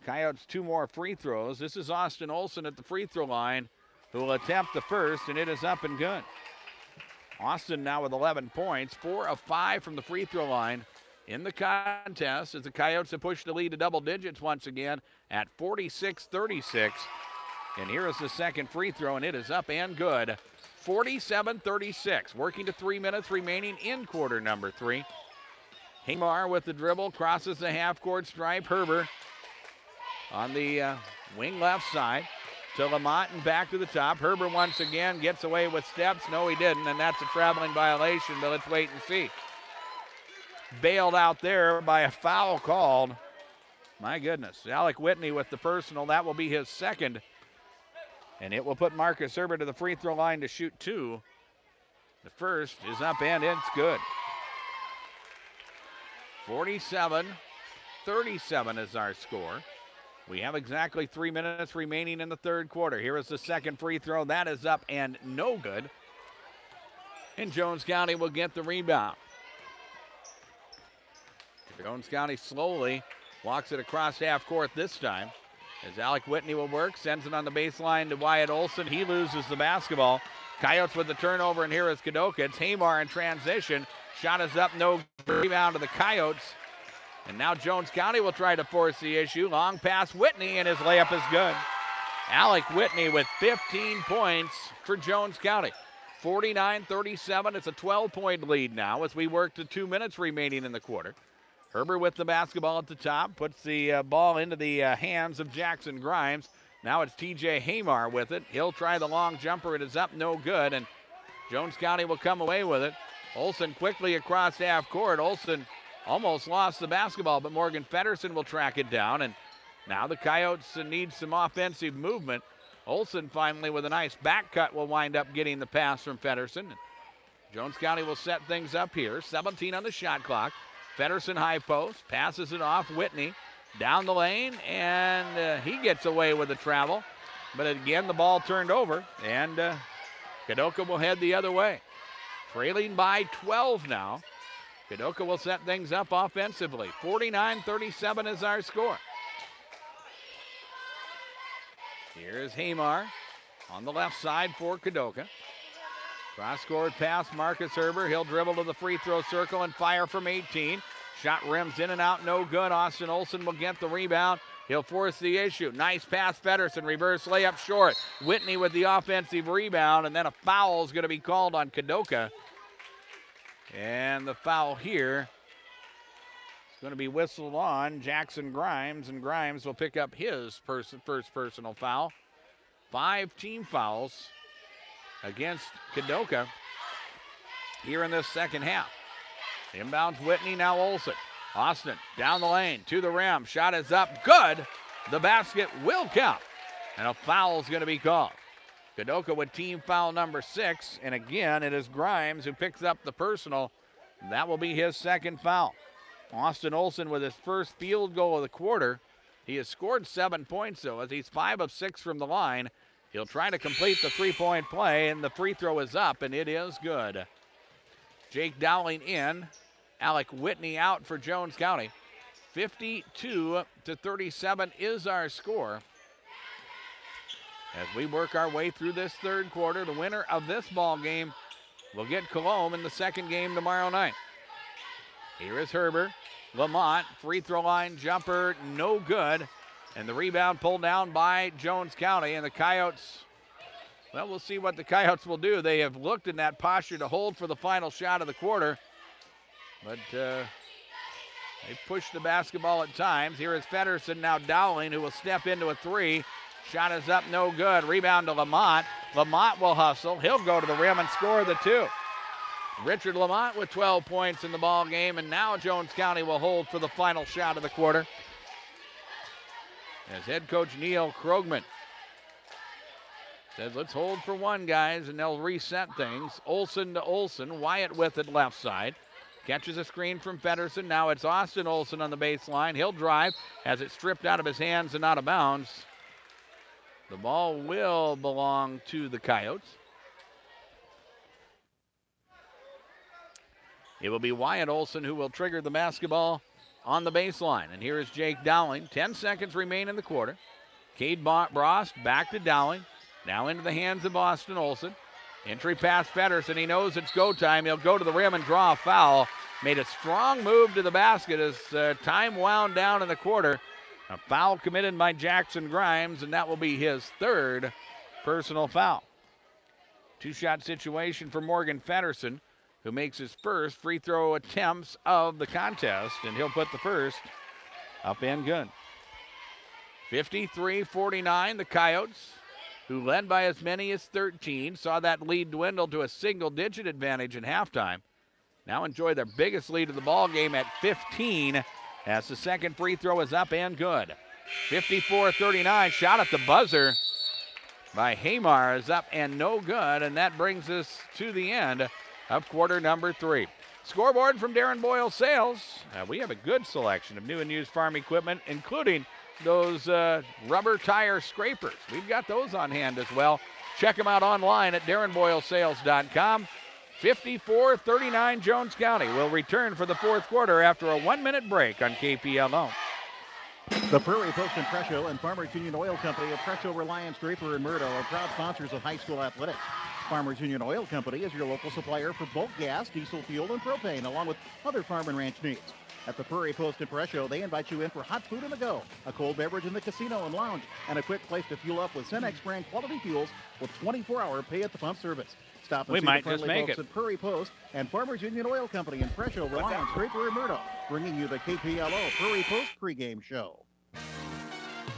C: Coyotes 2 more free throws. This is Austin Olson at the free throw line, who will attempt the first, and it is up and good. Austin now with 11 points, 4 of 5 from the free throw line in the contest, as the Coyotes have pushed the lead to double digits once again at 46-36. And here is the second free throw, and it is up and good. 47-36, working to 3 minutes remaining in quarter number 3. Hamar with the dribble, crosses the half-court stripe. Herber on the wing left side to Lamont and back to the top. Herber once again gets away with steps. No, he didn't, and that's a traveling violation, but let's wait and see. Bailed out there by a foul called. My goodness. Alec Whitney with the personal. That will be his second. And it will put Marcus Herber to the free throw line to shoot 2. The first is up and it's good. 47-37 is our score. We have exactly 3 minutes remaining in the third quarter. Here is the second free throw. That is up and no good. And Jones County will get the rebound. Jones County slowly walks it across half court this time. As Alec Whitney will work, sends it on the baseline to Wyatt Olson. He loses the basketball. Coyotes with the turnover, and here is Kadoka. It's Hamar in transition. Shot is up, no rebound to the Coyotes. And now Jones County will try to force the issue. Long pass Whitney, and his layup is good. Alec Whitney with 15 points for Jones County. 49-37, it's a 12-point lead now as we work to 2 minutes remaining in the quarter. Herber with the basketball at the top, puts the ball into the hands of Jackson Grimes. Now it's TJ Hamar with it. He'll try the long jumper. It is up, no good, and Jones County will come away with it. Olson quickly across half court. Olson almost lost the basketball, but Morgan Feddersen will track it down, and now the Coyotes need some offensive movement. Olson finally with a nice back cut will wind up getting the pass from Feddersen. Jones County will set things up here. 17 on the shot clock. Feddersen high post, passes it off. Whitney down the lane, and he gets away with the travel. But again, the ball turned over, and Kadoka will head the other way. Trailing by 12 now. Kadoka will set things up offensively. 49-37 is our score. Here's Hamar on the left side for Kadoka. Cross-court pass, Marcus Herber. He'll dribble to the free throw circle and fire from 18. Shot rims in and out, no good. Austin Olson will get the rebound. He'll force the issue. Nice pass, Feddersen. Reverse layup short. Whitney with the offensive rebound, and then a foul is going to be called on Kadoka. And the foul here is going to be whistled on Jackson Grimes, and Grimes will pick up his first personal foul. 5 team fouls against Kadoka here in this second half. Inbounds Whitney, now Olson. Austin down the lane to the rim. Shot is up. Good. The basket will count. And a foul is going to be called. Kadoka with team foul number 6. And again, it is Grimes who picks up the personal. That will be his second foul. Austin Olson with his first field goal of the quarter. He has scored 7 points, though, as he's 5 of 6 from the line. He'll try to complete the three-point play, and the free throw is up, and it is good. Jake Dowling in. Alec Whitney out for Jones County. 52-37 is our score. As we work our way through this third quarter, the winner of this ball game will get Cologne in the second game tomorrow night. Here is Herber. Lamont, free throw line jumper, no good. And the rebound pulled down by Jones County. And the Coyotes, well, we'll see what the Coyotes will do. They have looked in that posture to hold for the final shot of the quarter. But they push the basketball at times. Here is Feddersen, now Dowling, who will step into a three. Shot is up, no good. Rebound to Lamont. Lamont will hustle. He'll go to the rim and score the two. Richard Lamont with 12 points in the ball game, and now Jones County will hold for the final shot of the quarter. As head coach Neil Krogman says, let's hold for one, guys, and they'll reset things. Olson to Olson. Wyatt with it left side. Catches a screen from Feddersen. Now it's Austin Olson on the baseline. He'll drive. Has it stripped out of his hands and out of bounds. The ball will belong to the Coyotes. It will be Wyatt Olson who will trigger the basketball on the baseline. And here is Jake Dowling. 10 seconds remain in the quarter. Cade Brost back to Dowling. Now into the hands of Austin Olson. Entry pass Feddersen. He knows it's go time. He'll go to the rim and draw a foul. Made a strong move to the basket as time wound down in the quarter. A foul committed by Jackson Grimes, and that will be his third personal foul. Two-shot situation for Morgan Feddersen, who makes his first free throw attempts of the contest, and he'll put the first up and good. 53-49, the Coyotes, who led by as many as 13, saw that lead dwindle to a single-digit advantage in halftime. Now enjoy their biggest lead of the ball game at 15, as the second free throw is up and good. 54-39, shot at the buzzer by Hamar is up and no good, and that brings us to the end of quarter number 3. Scoreboard from Darren Boyle Sales. We have a good selection of new and used farm equipment, including those rubber tire scrapers. We've got those on hand as well. Check them out online at darrenboylesales.com. 54-39 Jones County will return for the fourth quarter after a 1-minute break on KPLO.
A: The Prairie Post and Presho and Farmers Union Oil Company of Presho, Reliance, Draper, and Murdo are proud sponsors of high school athletics. Farmers Union Oil Company is your local supplier for bulk gas, diesel fuel, and propane, along with other farm and ranch needs. At the Prairie Post and Presho, they invite you in for hot food on the go, a cold beverage in the casino and lounge, and a quick place to fuel up with Cenex brand quality fuels with 24-hour pay-at-the-pump service. Stop and see the friendly folks at Prairie Post and Farmers Union Oil Company in Presho, Reliance, Draper, and Murdo, bringing you the KPLO Prairie Post pregame show.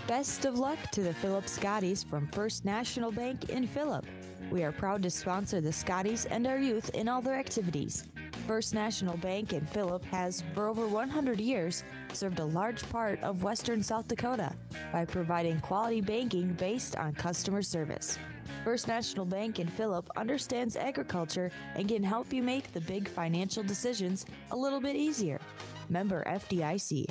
B: Best of luck to the Phillip Scotties from First National Bank in Phillip. We are proud to sponsor the Scotties and our youth in all their activities. First National Bank in Phillip has, for over 100 years, served a large part of western South Dakota by providing quality banking based on customer service. First National Bank in Phillip understands agriculture and can help you make the big financial decisions a little bit easier. Member FDIC.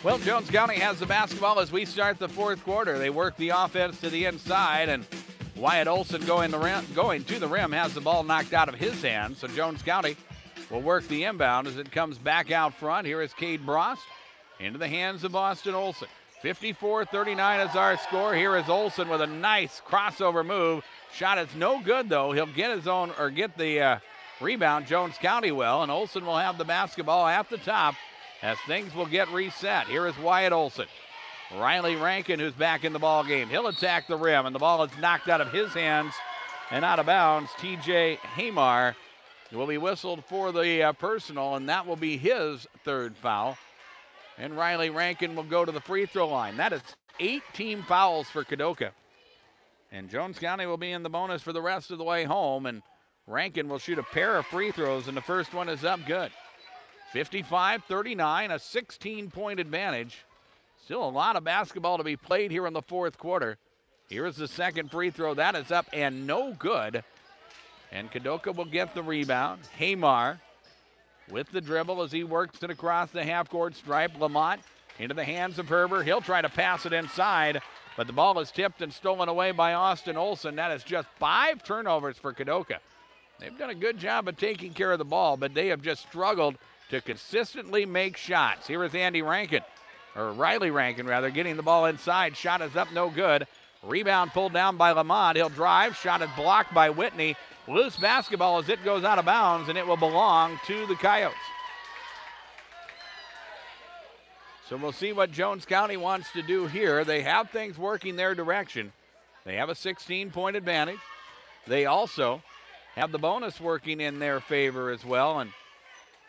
C: Well, Jones County has the basketball as we start the fourth quarter. They work the offense to the inside, and Wyatt Olson going to the rim has the ball knocked out of his hands. So Jones County will work the inbound as it comes back out front. Here is Cade Brost into the hands of Austin Olson. 54-39 is our score. Here is Olson with a nice crossover move. Shot is no good, though. He'll get his own, or get the rebound. Jones County will, and Olson will have the basketball at the top as things will get reset. Here is Wyatt Olson. Riley Rankin, who's back in the ball game. He'll attack the rim, and the ball is knocked out of his hands and out of bounds. TJ Hamar will be whistled for the personal, and that will be his third foul. And Riley Rankin will go to the free throw line. That is 8 team fouls for Kadoka. And Jones County will be in the bonus for the rest of the way home, and Rankin will shoot a pair of free throws, and the first one is up good. 55-39, a 16-point advantage. Still a lot of basketball to be played here in the fourth quarter. Here is the second free throw. That is up and no good. And Kadoka will get the rebound. Hamar with the dribble as he works it across the half-court stripe. Lamont into the hands of Herbert. He'll try to pass it inside, but the ball is tipped and stolen away by Austin Olson. That is just 5 turnovers for Kadoka. They've done a good job of taking care of the ball, but they have just struggled to consistently make shots. Here is Riley Rankin, getting the ball inside. Shot is up, no good. Rebound pulled down by Lamont. He'll drive. Shot is blocked by Whitney. Loose basketball as it goes out of bounds, and it will belong to the Coyotes. So we'll see what Jones County wants to do here. They have things working their direction. They have a 16-point advantage. They also have the bonus working in their favor as well, and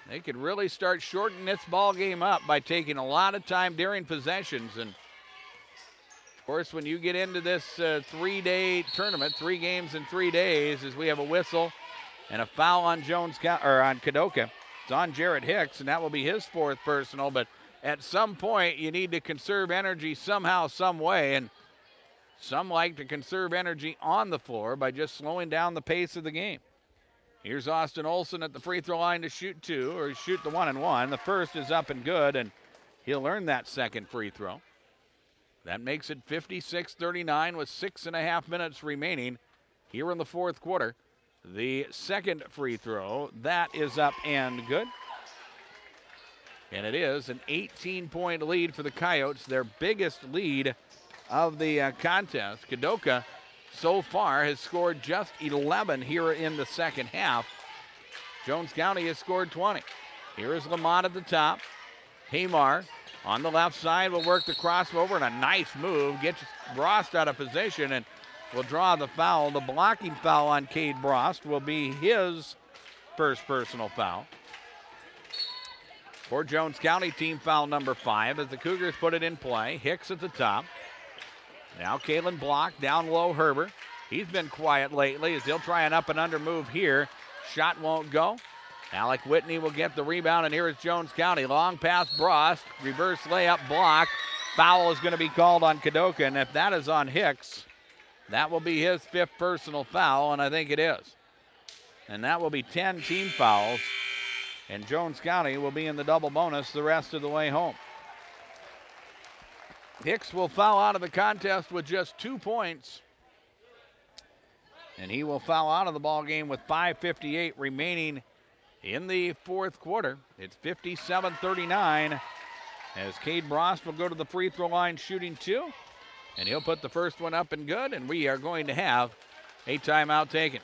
C: they could really start shortening this ball game up by taking a lot of time during possessions. And of course, when you get into this 3-day tournament, 3 games in 3 days, as we have a whistle and a foul on on Kadoka. It's on Jarrett Hicks, and that will be his 4th personal. But at some point, you need to conserve energy somehow, some way, and some like to conserve energy on the floor by just slowing down the pace of the game. Here's Austin Olson at the free throw line to shoot 2, or shoot the 1-and-1. The first is up and good, and he'll earn that second free throw. That makes it 56-39 with 6.5 minutes remaining here in the fourth quarter. The second free throw, that is up and good. And it is an 18-point lead for the Coyotes, their biggest lead of the contest. Kadoka so far has scored just 11 here in the second half. Jones County has scored 20. Here is Lamont at the top. Hamar on the left side will work the crossover, and a nice move. Gets Brost out of position and will draw the foul. The blocking foul on Cade Brost will be his first personal foul. For Jones County, team foul number 5 as the Cougars put it in play. Hicks at the top. Now Kalen Block, down low Herbert. He's been quiet lately as he'll try an up and under move here. Shot won't go. Alec Whitney will get the rebound, and here is Jones County. Long pass Brost, reverse layup block. Foul is going to be called on Kadoka, and if that is on Hicks, that will be his 5th personal foul, and I think it is. And that will be 10 team fouls, and Jones County will be in the double bonus the rest of the way home. Hicks will foul out of the contest with just 2 points, and he will foul out of the ball game with 5:58 remaining in the fourth quarter. It's 57-39 as Cade Brost will go to the free throw line shooting 2, and he'll put the first one up and good, and we are going to have a timeout taken.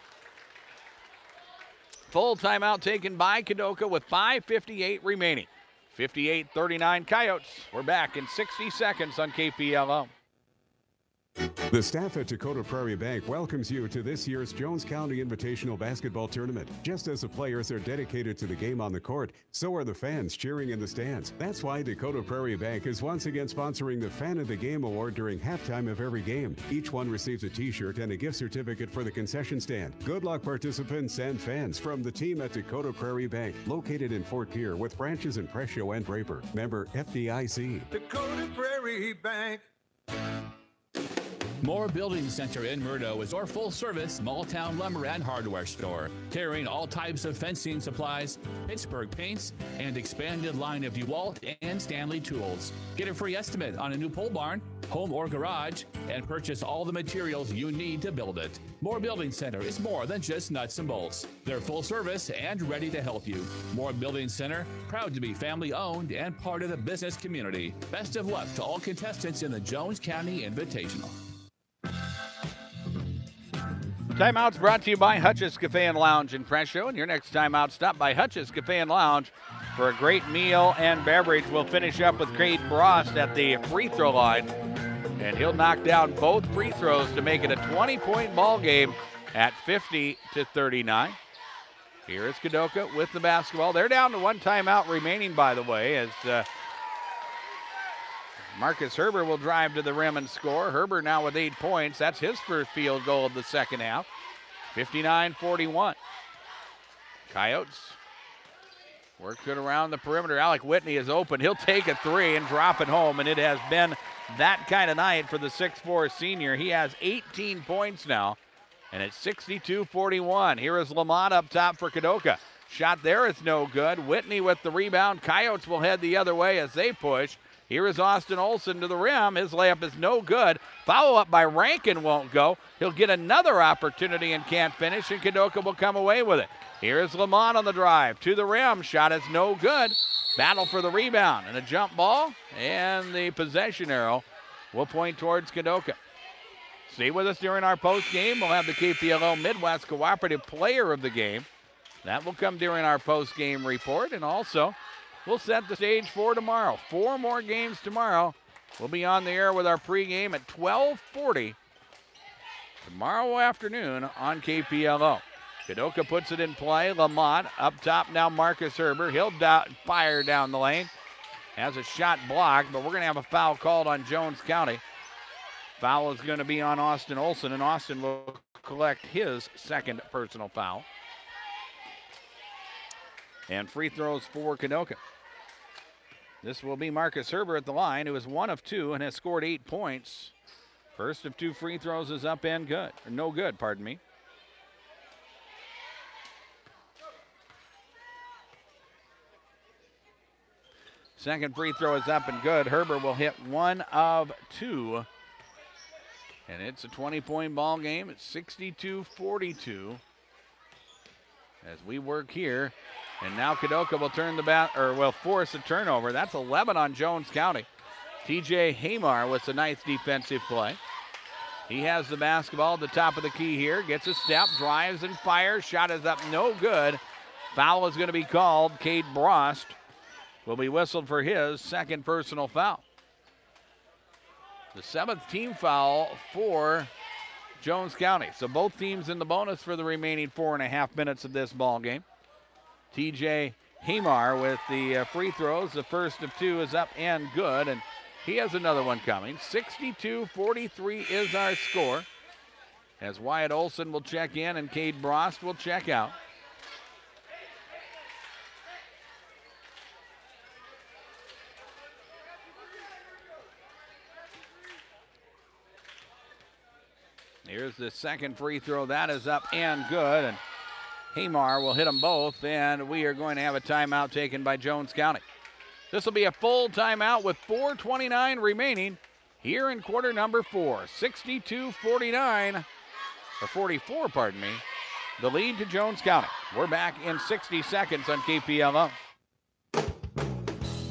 C: Full timeout taken by Kadoka with 5:58 remaining. 58-39 Coyotes. We're back in 60 seconds on KPLO.
G: The staff at Dakota Prairie Bank welcomes you to this year's Jones County Invitational Basketball Tournament. Just as the players are dedicated to the game on the court, so are the fans cheering in the stands. That's why Dakota Prairie Bank is once again sponsoring the Fan of the Game Award during halftime of every game. Each one receives a t-shirt and a gift certificate for the concession stand. Good luck, participants and fans, from the team at Dakota Prairie Bank, located in Fort Pierre with branches in Presho and Draper. Member FDIC.
H: Dakota Prairie Bank.
I: Moore Building Center in Murdo is our full-service small-town lumber and hardware store, carrying all types of fencing supplies, Pittsburgh paints, and expanded line of DeWalt and Stanley tools. Get a free estimate on a new pole barn, home or garage, and purchase all the materials you need to build it. Moore Building Center is more than just nuts and bolts. They're full service and ready to help you. Moore Building Center, proud to be family-owned and part of the business community. Best of luck to all contestants in the Jones County Invitational.
C: Timeout's brought to you by Hutch's Cafe and Lounge in Presho. And your next timeout, stop by Hutch's Cafe and Lounge for a great meal and beverage. We'll finish up with Cade Brost at the free throw line. And he'll knock down both free throws to make it a 20-point ball game at 50-39. Here is Kadoka with the basketball. They're down to 1 timeout remaining, by the way, as Marcus Herbert will drive to the rim and score. Herbert now with 8 points. That's his first field goal of the second half. 59-41. Coyotes Works it around the perimeter. Alec Whitney is open. He'll take a three and drop it home, and it has been that kind of night for the 6'4 senior. He has 18 points now, and it's 62-41. Here is Lamont up top for Kadoka. Shot there is no good. Whitney with the rebound. Coyotes will head the other way as they push. Here is Austin Olson to the rim. His layup is no good. Foul up by Rankin won't go. He'll get another opportunity and can't finish, and Kadoka will come away with it. Here is Lamont on the drive to the rim. Shot is no good. Battle for the rebound and a jump ball, and the possession arrow will point towards Kadoka. Stay with us during our post game. We'll have the KPLO Midwest Cooperative Player of the Game. That will come during our post game report, and also we'll set the stage for tomorrow. 4 more games tomorrow. We'll be on the air with our pregame at 12:40 tomorrow afternoon on KPLO. Kadoka puts it in play. Lamont up top now. Marcus Herber. He'll fire down the lane. Has a shot blocked, but we're going to have a foul called on Jones County. Foul is going to be on Austin Olson, and Austin will collect his second personal foul. And free throws for Kadoka. This will be Marcus Herber at the line, who is 1 of 2 and has scored 8 points. First of 2 free throws is up and good, or no good, pardon me. Second free throw is up and good. Herber will hit 1 of 2. And it's a 20-point ball game. It's 62-42 as we work here. And now Kadoka will turn the will force a turnover. That's 11 on Jones County. TJ Hamar with a nice defensive play. He has the basketball at the top of the key here. Gets a step, drives and fires. Shot is up, no good. Foul is going to be called. Cade Brost will be whistled for his second personal foul. The 7th team foul for Jones County. So both teams in the bonus for the remaining 4.5 minutes of this ball game. TJ Hamar with the free throws. The first of 2 is up and good, and he has another one coming. 62-43 is our score, as Wyatt Olson will check in and Cade Brost will check out. Here's the second free throw. That is up and good, and Hamar will hit them both, and we are going to have a timeout taken by Jones County. This will be a full timeout with 4:29 remaining here in quarter number 4. 62-49, or 44, pardon me, the lead to Jones County. We're back in 60 seconds on KPLO.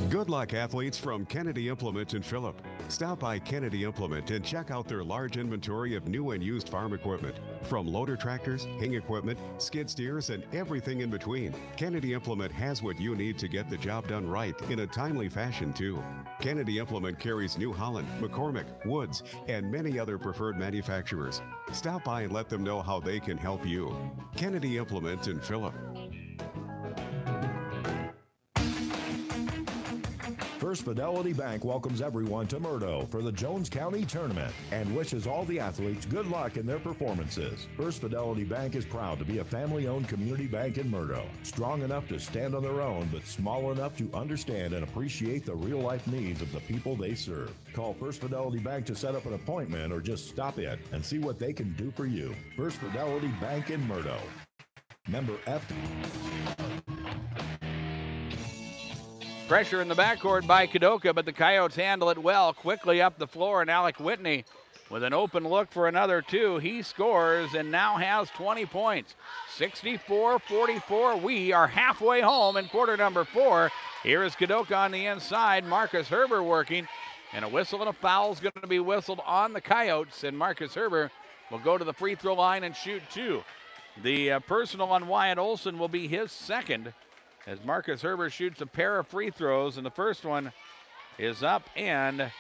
G: Good luck, athletes, from Kennedy Implement in Phillip. Stop by Kennedy Implement and check out their large inventory of new and used farm equipment. From loader tractors, hing equipment, skid steers, and everything in between. Kennedy Implement has what you need to get the job done right in a timely fashion, too. Kennedy Implement carries New Holland, McCormick, Woods, and many other preferred manufacturers. Stop by and let them know how they can help you. Kennedy Implement in Phillip.
J: First Fidelity Bank welcomes everyone to Murdo for the Jones County Tournament and wishes all the athletes good luck in their performances. First Fidelity Bank is proud to be a family-owned community bank in Murdo. Strong enough to stand on their own, but small enough to understand and appreciate the real-life needs of the people they serve. Call First Fidelity Bank to set up an appointment or just stop in and see what they can do for you. First Fidelity Bank in Murdo. Member F.
C: Pressure in the backcourt by Kadoka, but the Coyotes handle it well. Quickly up the floor, and Alec Whitney with an open look for another 2. He scores and now has 20 points. 64-44. We are halfway home in quarter number 4. Here is Kadoka on the inside. Marcus Herber working, and a whistle and a foul is going to be whistled on the Coyotes, and Marcus Herber will go to the free throw line and shoot 2. The personal on Wyatt Olson will be his second, as Marcus Herber shoots a pair of free throws, and the first one is up, and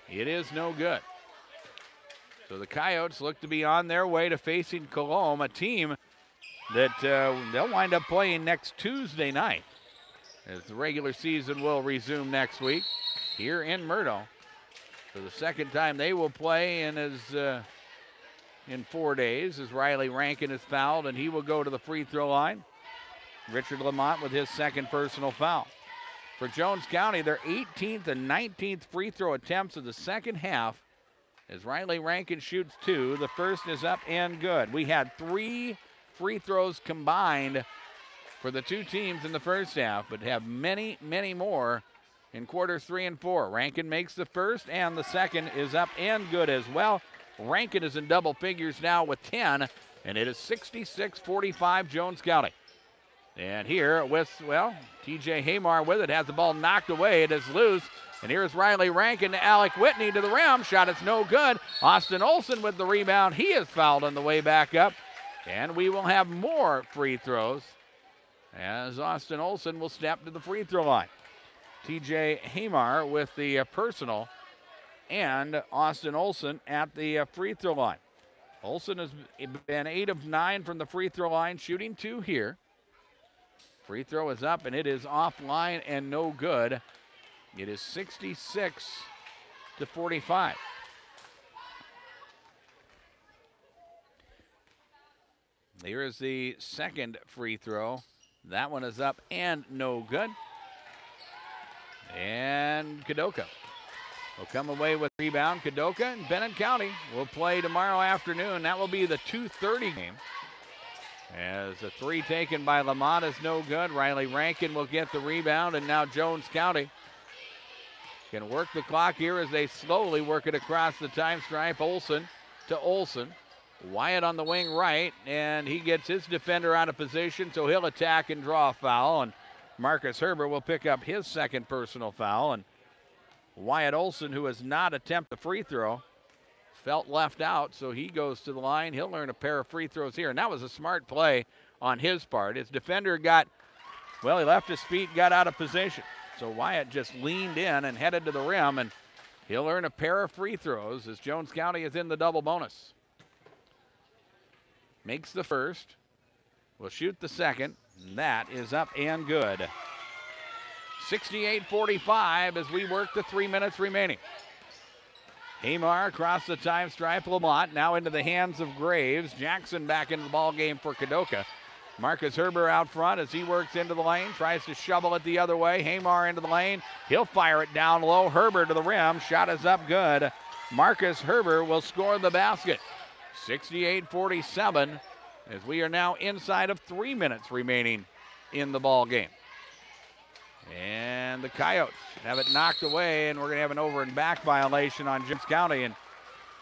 C: it is no good. So the Coyotes look to be on their way to facing Colombe, a team that they'll wind up playing next Tuesday night, as the regular season will resume next week here in Murdo. For the second time they will play in 4 days, as Riley Rankin is fouled, and he will go to the free throw line. Richard Lamont with his second personal foul. For Jones County, their 18th and 19th free throw attempts of the second half as Riley Rankin shoots 2. The first is up and good. We had 3 free throws combined for the two teams in the first half, but have many, many more in quarters 3 and 4. Rankin makes the first, and the second is up and good as well. Rankin is in double figures now with 10, and it is 66-45 Jones County. And here with, well, TJ Hamar with it, has the ball knocked away. It is loose. And here's Riley Rankin to Alec Whitney to the rim. Shot is no good. Austin Olson with the rebound. He is fouled on the way back up. And we will have more free throws as Austin Olson will step to the free throw line. TJ Hamar with the personal and Austin Olson at the free throw line. Olson has been 8 of 9 from the free throw line, shooting 2 here. Free throw is up, and it is offline and no good. It is 66-45. Here is the second free throw. That one is up and no good. And Kadoka will come away with rebound. Kadoka and Bennett County will play tomorrow afternoon. That will be the 2:30 game. As a 3 taken by Lamont is no good. Riley Rankin will get the rebound, and now Jones County can work the clock here as they slowly work it across the time stripe. Olson to Olson. Wyatt on the wing right, and he gets his defender out of position, so he'll attack and draw a foul. And Marcus Herber will pick up his second personal foul. And Wyatt Olson, who has not attempted the free throw, felt left out, so he goes to the line. He'll earn a pair of free throws here, and that was a smart play on his part. His defender got, well, he left his feet, got out of position. So Wyatt just leaned in and headed to the rim, and he'll earn a pair of free throws as Jones County is in the double bonus. Makes the first, will shoot the second, and that is up and good. 68-45 as we work the 3 minutes remaining. Hamar across the time stripe. Lamont now into the hands of Graves. Jackson back into the ball game for Kadoka. Marcus Herber out front as he works into the lane. Tries to shovel it the other way. Hamar into the lane. He'll fire it down low. Herber to the rim. Shot is up good. Marcus Herber will score the basket. 68-47 as we are now inside of 3 minutes remaining in the ball game. And the Coyotes have it knocked away, and we're going to have an over and back violation on Jones County. And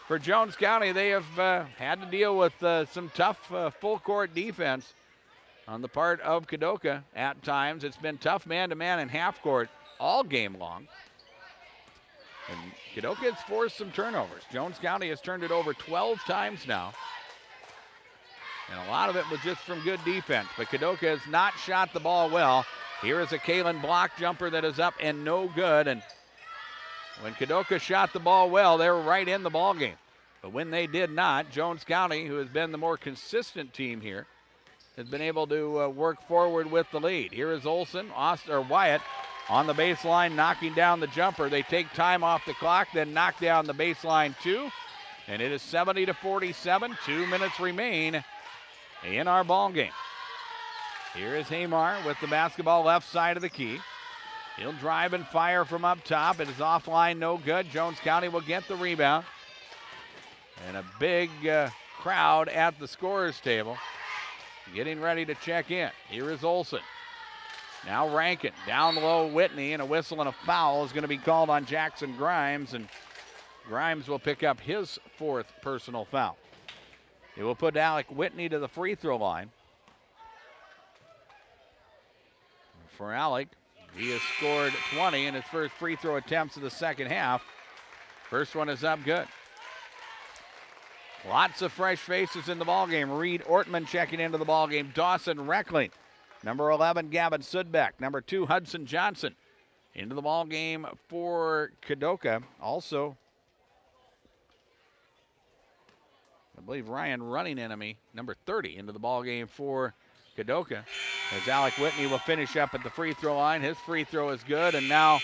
C: for Jones County, they have had to deal with some tough full court defense on the part of Kadoka at times. It's been tough man-to-man and half court all game long. And Kadoka has forced some turnovers. Jones County has turned it over 12 times now. And a lot of it was just from good defense. But Kadoka has not shot the ball well. Here is a Kalen block jumper that is up and no good. And when Kadoka shot the ball well, they were right in the ball game. But when they did not, Jones County, who has been the more consistent team here, has been able to work forward with the lead. Here is Olson, Wyatt on the baseline, knocking down the jumper. They take time off the clock, then knock down the baseline too. And it is 70-47. 2 minutes remain in our ball game. Here is Hamar with the basketball left side of the key. He'll drive and fire from up top. It is offline, no good. Jones County will get the rebound. And a big crowd at the scorer's table getting ready to check in. Here is Olson. Now Rankin, down low Whitney, and a whistle and a foul is going to be called on Jackson Grimes, and Grimes will pick up his 4th personal foul. It will put Alec Whitney to the free throw line. For Alec, he has scored 20 in his first free throw attempts of the second half. First one is up good. Lots of fresh faces in the ballgame. Reed Ortman checking into the ballgame. Dawson Reckling. Number 11, Gavin Sudbeck. Number 2, Hudson Johnson. Into the ballgame for Kadoka. Also, I believe Ryan Running Enemy, number 30, into the ballgame for Kadoka. As Alec Whitney will finish up at the free throw line. His free throw is good, and now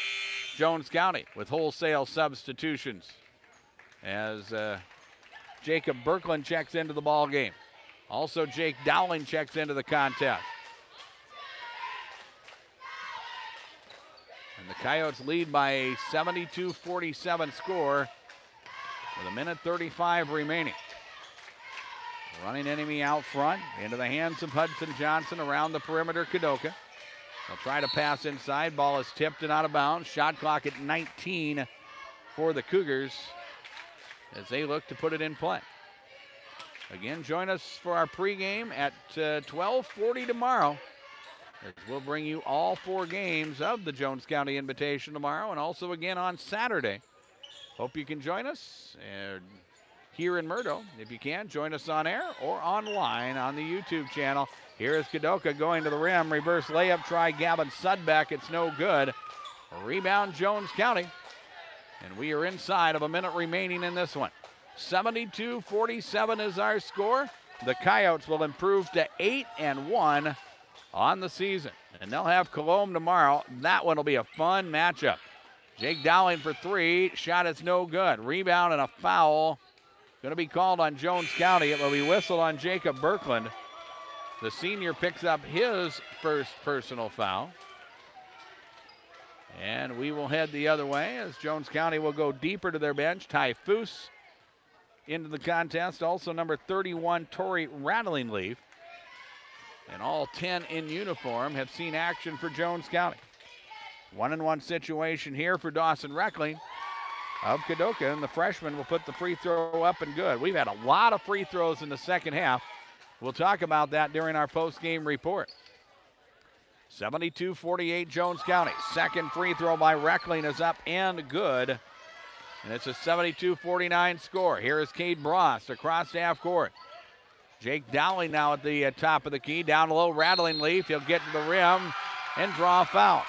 C: Jones County with wholesale substitutions. As Jacob Berkland checks into the ball game. Also, Jake Dowling checks into the contest. And the Coyotes lead by a 72-47 score with 1:35 remaining. Running enemy out front, into the hands of Hudson Johnson, around the perimeter, Kadoka. They'll try to pass inside. Ball is tipped and out of bounds. Shot clock at 19 for the Cougars as they look to put it in play. Again, join us for our pregame at 12:40 tomorrow, as we'll bring you all 4 games of the Jones County Invitational tomorrow, and also again on Saturday. Hope you can join us here in Murdo. If you can, join us on air or online on the YouTube channel. Here is Kadoka going to the rim. Reverse layup try, Gavin Sudbeck. It's no good. Rebound, Jones County. And we are inside of a minute remaining in this one. 72-47 is our score. The Coyotes will improve to 8-1 on the season. And they'll have Cologne tomorrow. That one will be a fun matchup. Jake Dowling for 3. Shot is no good. Rebound and a foul. Going to be called on Jones County. It will be whistled on Jacob Berkland. The senior picks up his first personal foul. And we will head the other way as Jones County will go deeper to their bench. Ty Foose into the contest. Also number 31, Tori Rattlingleaf. And all 10 in uniform have seen action for Jones County. 1-on-1 situation here for Dawson Reckling of Kadoka, and the freshman will put the free throw up and good. We've had a lot of free throws in the second half. We'll talk about that during our post-game report. 72-48 Jones County. Second free throw by Reckling is up and good. And it's a 72-49 score. Here is Cade Brost across half court. Jake Dowling now at the top of the key. Down low, Rattlingleaf. He'll get to the rim and draw a foul.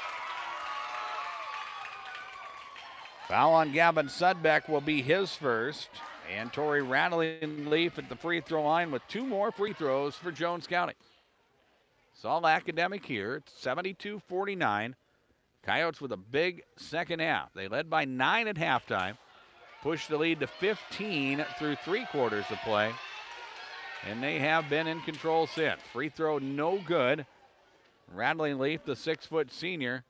C: Foul on Gavin Sudbeck will be his first. And Tori Rattlingleaf at the free throw line with 2 more free throws for Jones County. It's all academic here. It's 72-49. Coyotes with a big second half. They led by 9 at halftime. Pushed the lead to 15 through 3 quarters of play. And they have been in control since. Free throw no good. Rattlingleaf, the 6-foot senior,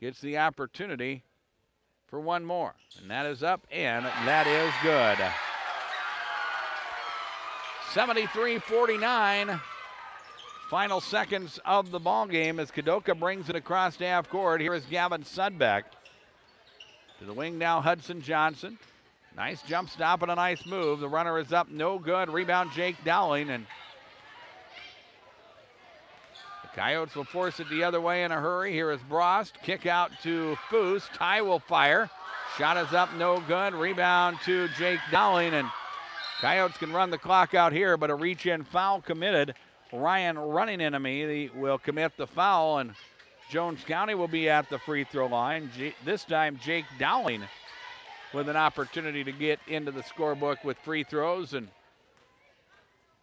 C: gets the opportunity for one more. And that is up, and that is good. 73-49. Final seconds of the ball game as Kadoka brings it across half court. Here is Gavin Sudbeck. To the wing now, Hudson Johnson. Nice jump stop and a nice move. The runner is up, no good. Rebound, Jake Dowling. And the Coyotes will force it the other way in a hurry. Here is Brost. Kick out to Foose. Ty will fire. Shot is up, no good. Rebound to Jake Dowling. And Coyotes can run the clock out here, but a reach-in foul committed. Ryan Running Enemy will commit the foul, and Jones County will be at the free throw line. This time, Jake Dowling with an opportunity to get into the scorebook with free throws. And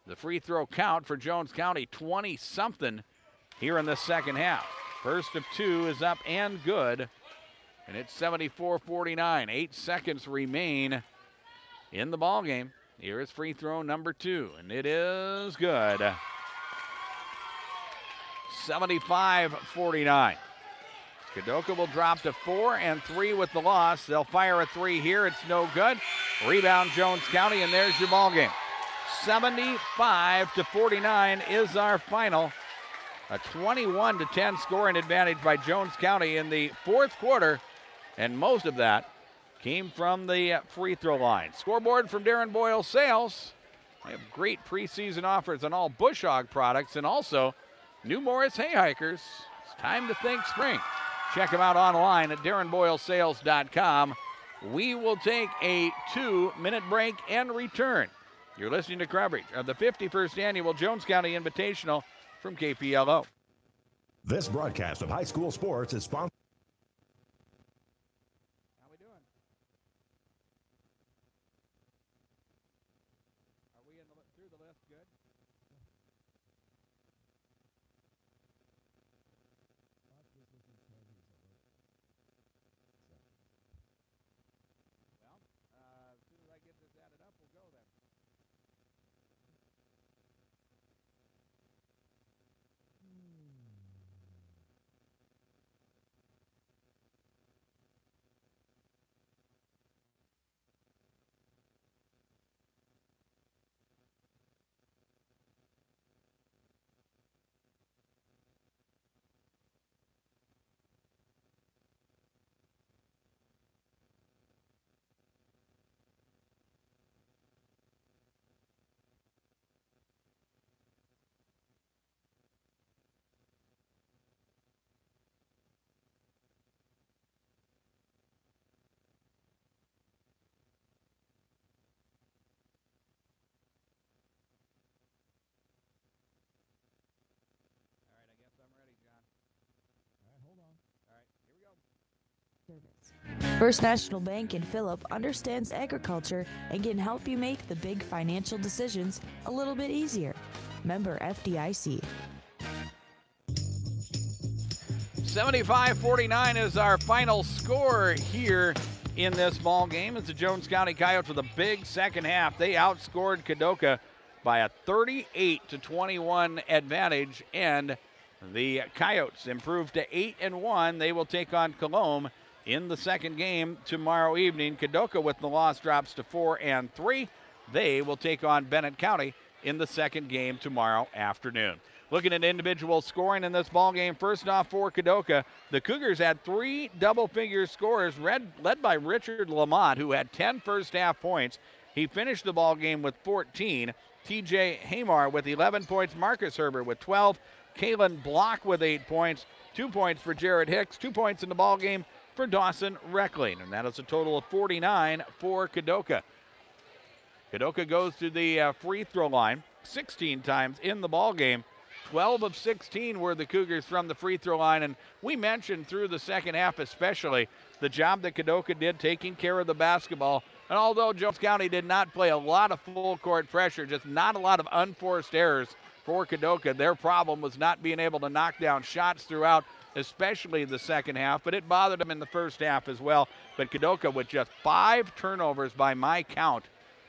C: the free throw count for Jones County, 20-something here in the second half. First of 2 is up and good, and it's 74-49. 8 seconds remain in the ball game. Here is free throw number 2, and it is good. 75-49. Kadoka will drop to 4 and 3 with the loss. They'll fire a 3 here. It's no good. Rebound Jones County, and there's your ball game. 75-49 is our final. A 21-10 scoring advantage by Jones County in the fourth quarter, and most of that came from the free throw line. Scoreboard from Darren Boyle Sales. They have great preseason offers on all Bush Hog products, and also New Morris Hay Hikers. It's time to think spring. Check them out online at DarrenBoyleSales.com. We will take a 2-minute break and return. You're listening to coverage of the 51st Annual Jones County Invitational from KPLO.
J: This broadcast of high school sports is sponsored.
C: How we doing? Are we through the list good? Well, as soon as I get this added up, we'll go then.
B: First National Bank in Phillip understands agriculture and can help you make the big financial decisions a little bit easier. Member FDIC.
C: 75-49 is our final score here in this ball game. It's the Jones County Coyotes with a big second half. They outscored Kadoka by a 38-21 advantage, and the Coyotes improved to 8-1. They will take on Colomb in the second game tomorrow evening. Kadoka with the loss drops to 4-3. They will take on Bennett County in the second game tomorrow afternoon. Looking at individual scoring in this ball game, first off for Kadoka, the Cougars had 3 double-figure scorers led by Richard Lamont, who had 10 first-half points. He finished the ball game with 14. TJ Hamar with 11 points. Marcus Herbert with 12. Kalen Block with 8 points. 2 points for Jared Hicks. 2 points in the ball game for Dawson Reckling. And that is a total of 49 for Kadoka. Kadoka goes to the free throw line 16 times in the ball game. 12 of 16 were the Cougars from the free throw line, and we mentioned through the second half especially the job that Kadoka did taking care of the basketball. And although Jones County did not play a lot of full court pressure, just not a lot of unforced errors for Kadoka, their problem was not being able to knock down shots throughout, especially the second half, but it bothered them in the first half as well. But Kadoka with just 5 turnovers by my count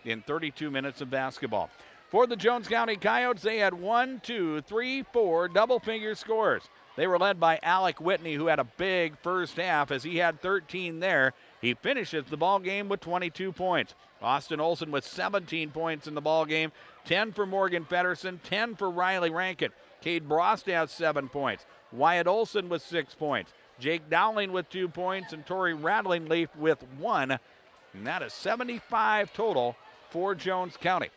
C: in 32 minutes of basketball. For the Jones County Coyotes, they had 1, 2, 3, 4 double-figure scores. They were led by Alec Whitney, who had a big first half as he had 13 there. He finishes the ball game with 22 points. Austin Olson with 17 points in the ball game, 10 for Morgan Feddersen, 10 for Riley Rankin. Cade Brost has 7 points. Wyatt Olson with 6 points. Jake Dowling with 2 points, and Torrey Rattling-Leaf with 1. And that is 75 total for Jones County.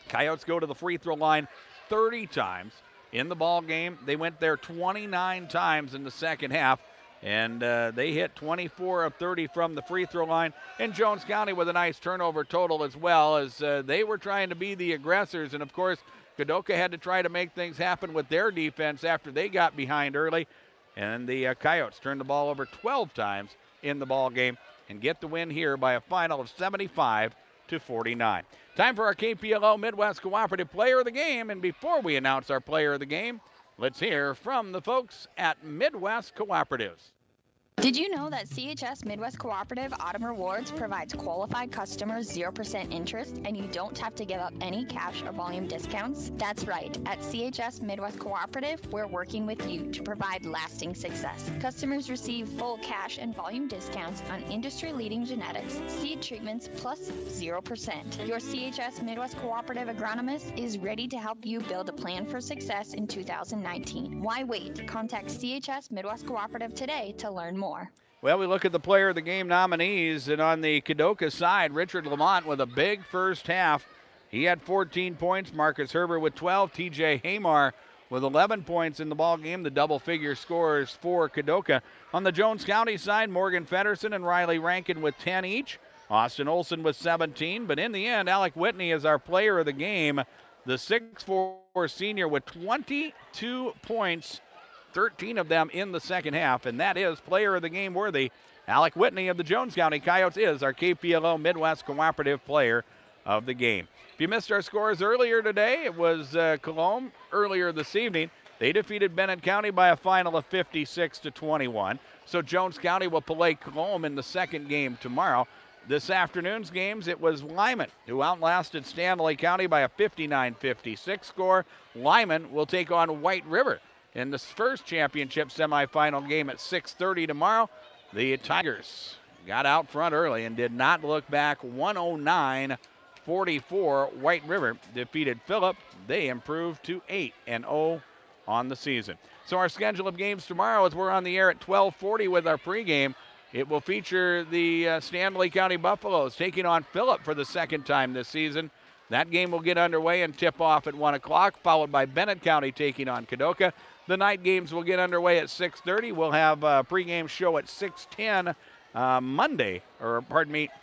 C: Coyotes go to the free throw line 30 times in the ball game. They went there 29 times in the second half, and they hit 24 of 30 from the free throw line. And Jones County with a nice turnover total as well, as they were trying to be the aggressors. And of course, Kadoka had to try to make things happen with their defense after they got behind early. And the Coyotes turned the ball over 12 times in the ball game and get the win here by a final of 75-49. Time for our KPLO Midwest Cooperative Player of the Game. And before we announce our Player of the Game, let's hear from the folks at Midwest Cooperatives.
K: Did you know that CHS Midwest Cooperative Autumn Rewards provides qualified customers 0% interest, and you don't have to give up any cash or volume discounts? That's right. At CHS Midwest Cooperative, we're working with you to provide lasting success. Customers receive full cash and volume discounts on industry-leading genetics, seed treatments, plus 0%. Your CHS Midwest Cooperative agronomist is ready to help you build a plan for success in 2019. Why wait? Contact CHS Midwest Cooperative today to learn more.
C: Well, we look at the Player of the Game nominees, and on the Kadoka side, Richard Lamont with a big first half. He had 14 points. Marcus Herbert with 12. TJ Hamar with 11 points in the ball game. The double-figure scores for Kadoka. On the Jones County side, Morgan Feddersen and Riley Rankin with 10 each. Austin Olson with 17. But in the end, Alec Whitney is our Player of the Game. The 6'4" senior with 22 points. 13 of them in the second half, and that is Player of the Game worthy. Alec Whitney of the Jones County Coyotes is our KPLO Midwest Cooperative Player of the Game. If you missed our scores earlier today, it was Colomb earlier this evening. They defeated Bennett County by a final of 56-21. So Jones County will play Colomb in the second game tomorrow. This afternoon's games, it was Lyman who outlasted Stanley County by a 59-56 score. Lyman will take on White River in the first championship semifinal game at 6:30 tomorrow. The Tigers got out front early and did not look back. 109-44. White River defeated Phillip. They improved to 8-0 on the season. So our schedule of games tomorrow, as we're on the air at 12:40 with our pregame, it will feature the Stanley County Buffaloes taking on Phillip for the second time this season. That game will get underway and tip off at 1 o'clock, followed by Bennett County taking on Kadoka. The night games will get underway at 6:30. We'll have a pregame show at 6:10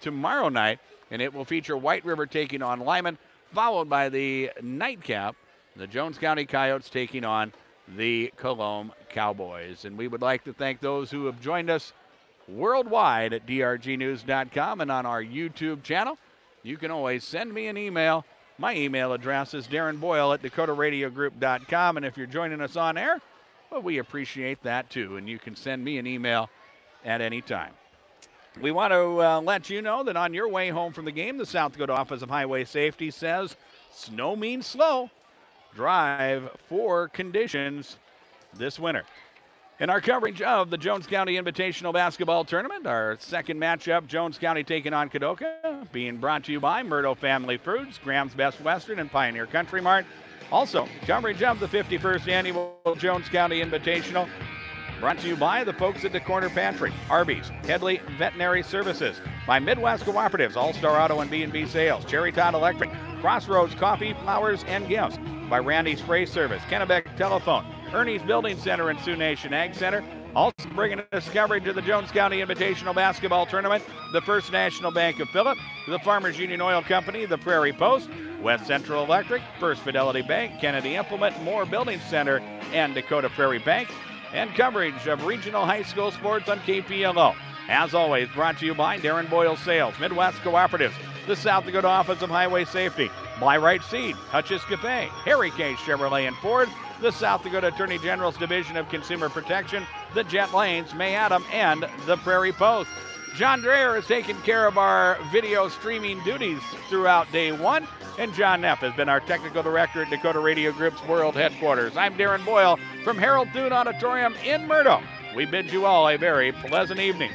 C: tomorrow night, and it will feature White River taking on Lyman, followed by the nightcap, the Jones County Coyotes taking on the Colomb Cowboys. And we would like to thank those who have joined us worldwide at drgnews.com and on our YouTube channel. You can always send me an email. My email address is Darren Boyle at dakotaradiogroup.com. And if you're joining us on air, well, we appreciate that too. And you can send me an email at any time. We want to let you know that on your way home from the game, the South Dakota Office of Highway Safety says snow means slow. Drive for conditions this winter. In our coverage of the Jones County Invitational Basketball Tournament, our second matchup, Jones County taking on Kadoka, being brought to you by Murdo Family Foods, Graham's Best Western, and Pioneer Country Mart. Also, coverage of the 51st Annual Jones County Invitational, brought to you by the folks at the Corner Pantry, Arby's, Headley Veterinary Services, by Midwest Cooperatives, All-Star Auto and B&B Sales, Cherry Todd Electric, Crossroads Coffee, Flowers, and Gifts, by Randy Spray Service, Kennebec Telephone, Ernie's Building Center and Sioux Nation Ag Center. Also bringing us coverage of the Jones County Invitational Basketball Tournament, the First National Bank of Phillip, the Farmers Union Oil Company, the Prairie Post, West Central Electric, First Fidelity Bank, Kennedy Implement, Moore Building Center, and Dakota Prairie Bank, and coverage of regional high school sports on KPLO. As always, brought to you by Darren Boyle Sales, Midwest Cooperatives, the South Dakota Office of Highway Safety, Buy Right Seed, Hutch's Cafe, Harry K. Chevrolet and Ford, the South Dakota Attorney General's Division of Consumer Protection, the Jet Lanes, May Adam, and the Prairie Post. John Dreher has taken care of our video streaming duties throughout day one, and John Neff has been our technical director at Dakota Radio Group's world headquarters. I'm Darren Boyle from Harold Thune Auditorium in Murdo. We bid you all a very pleasant evening.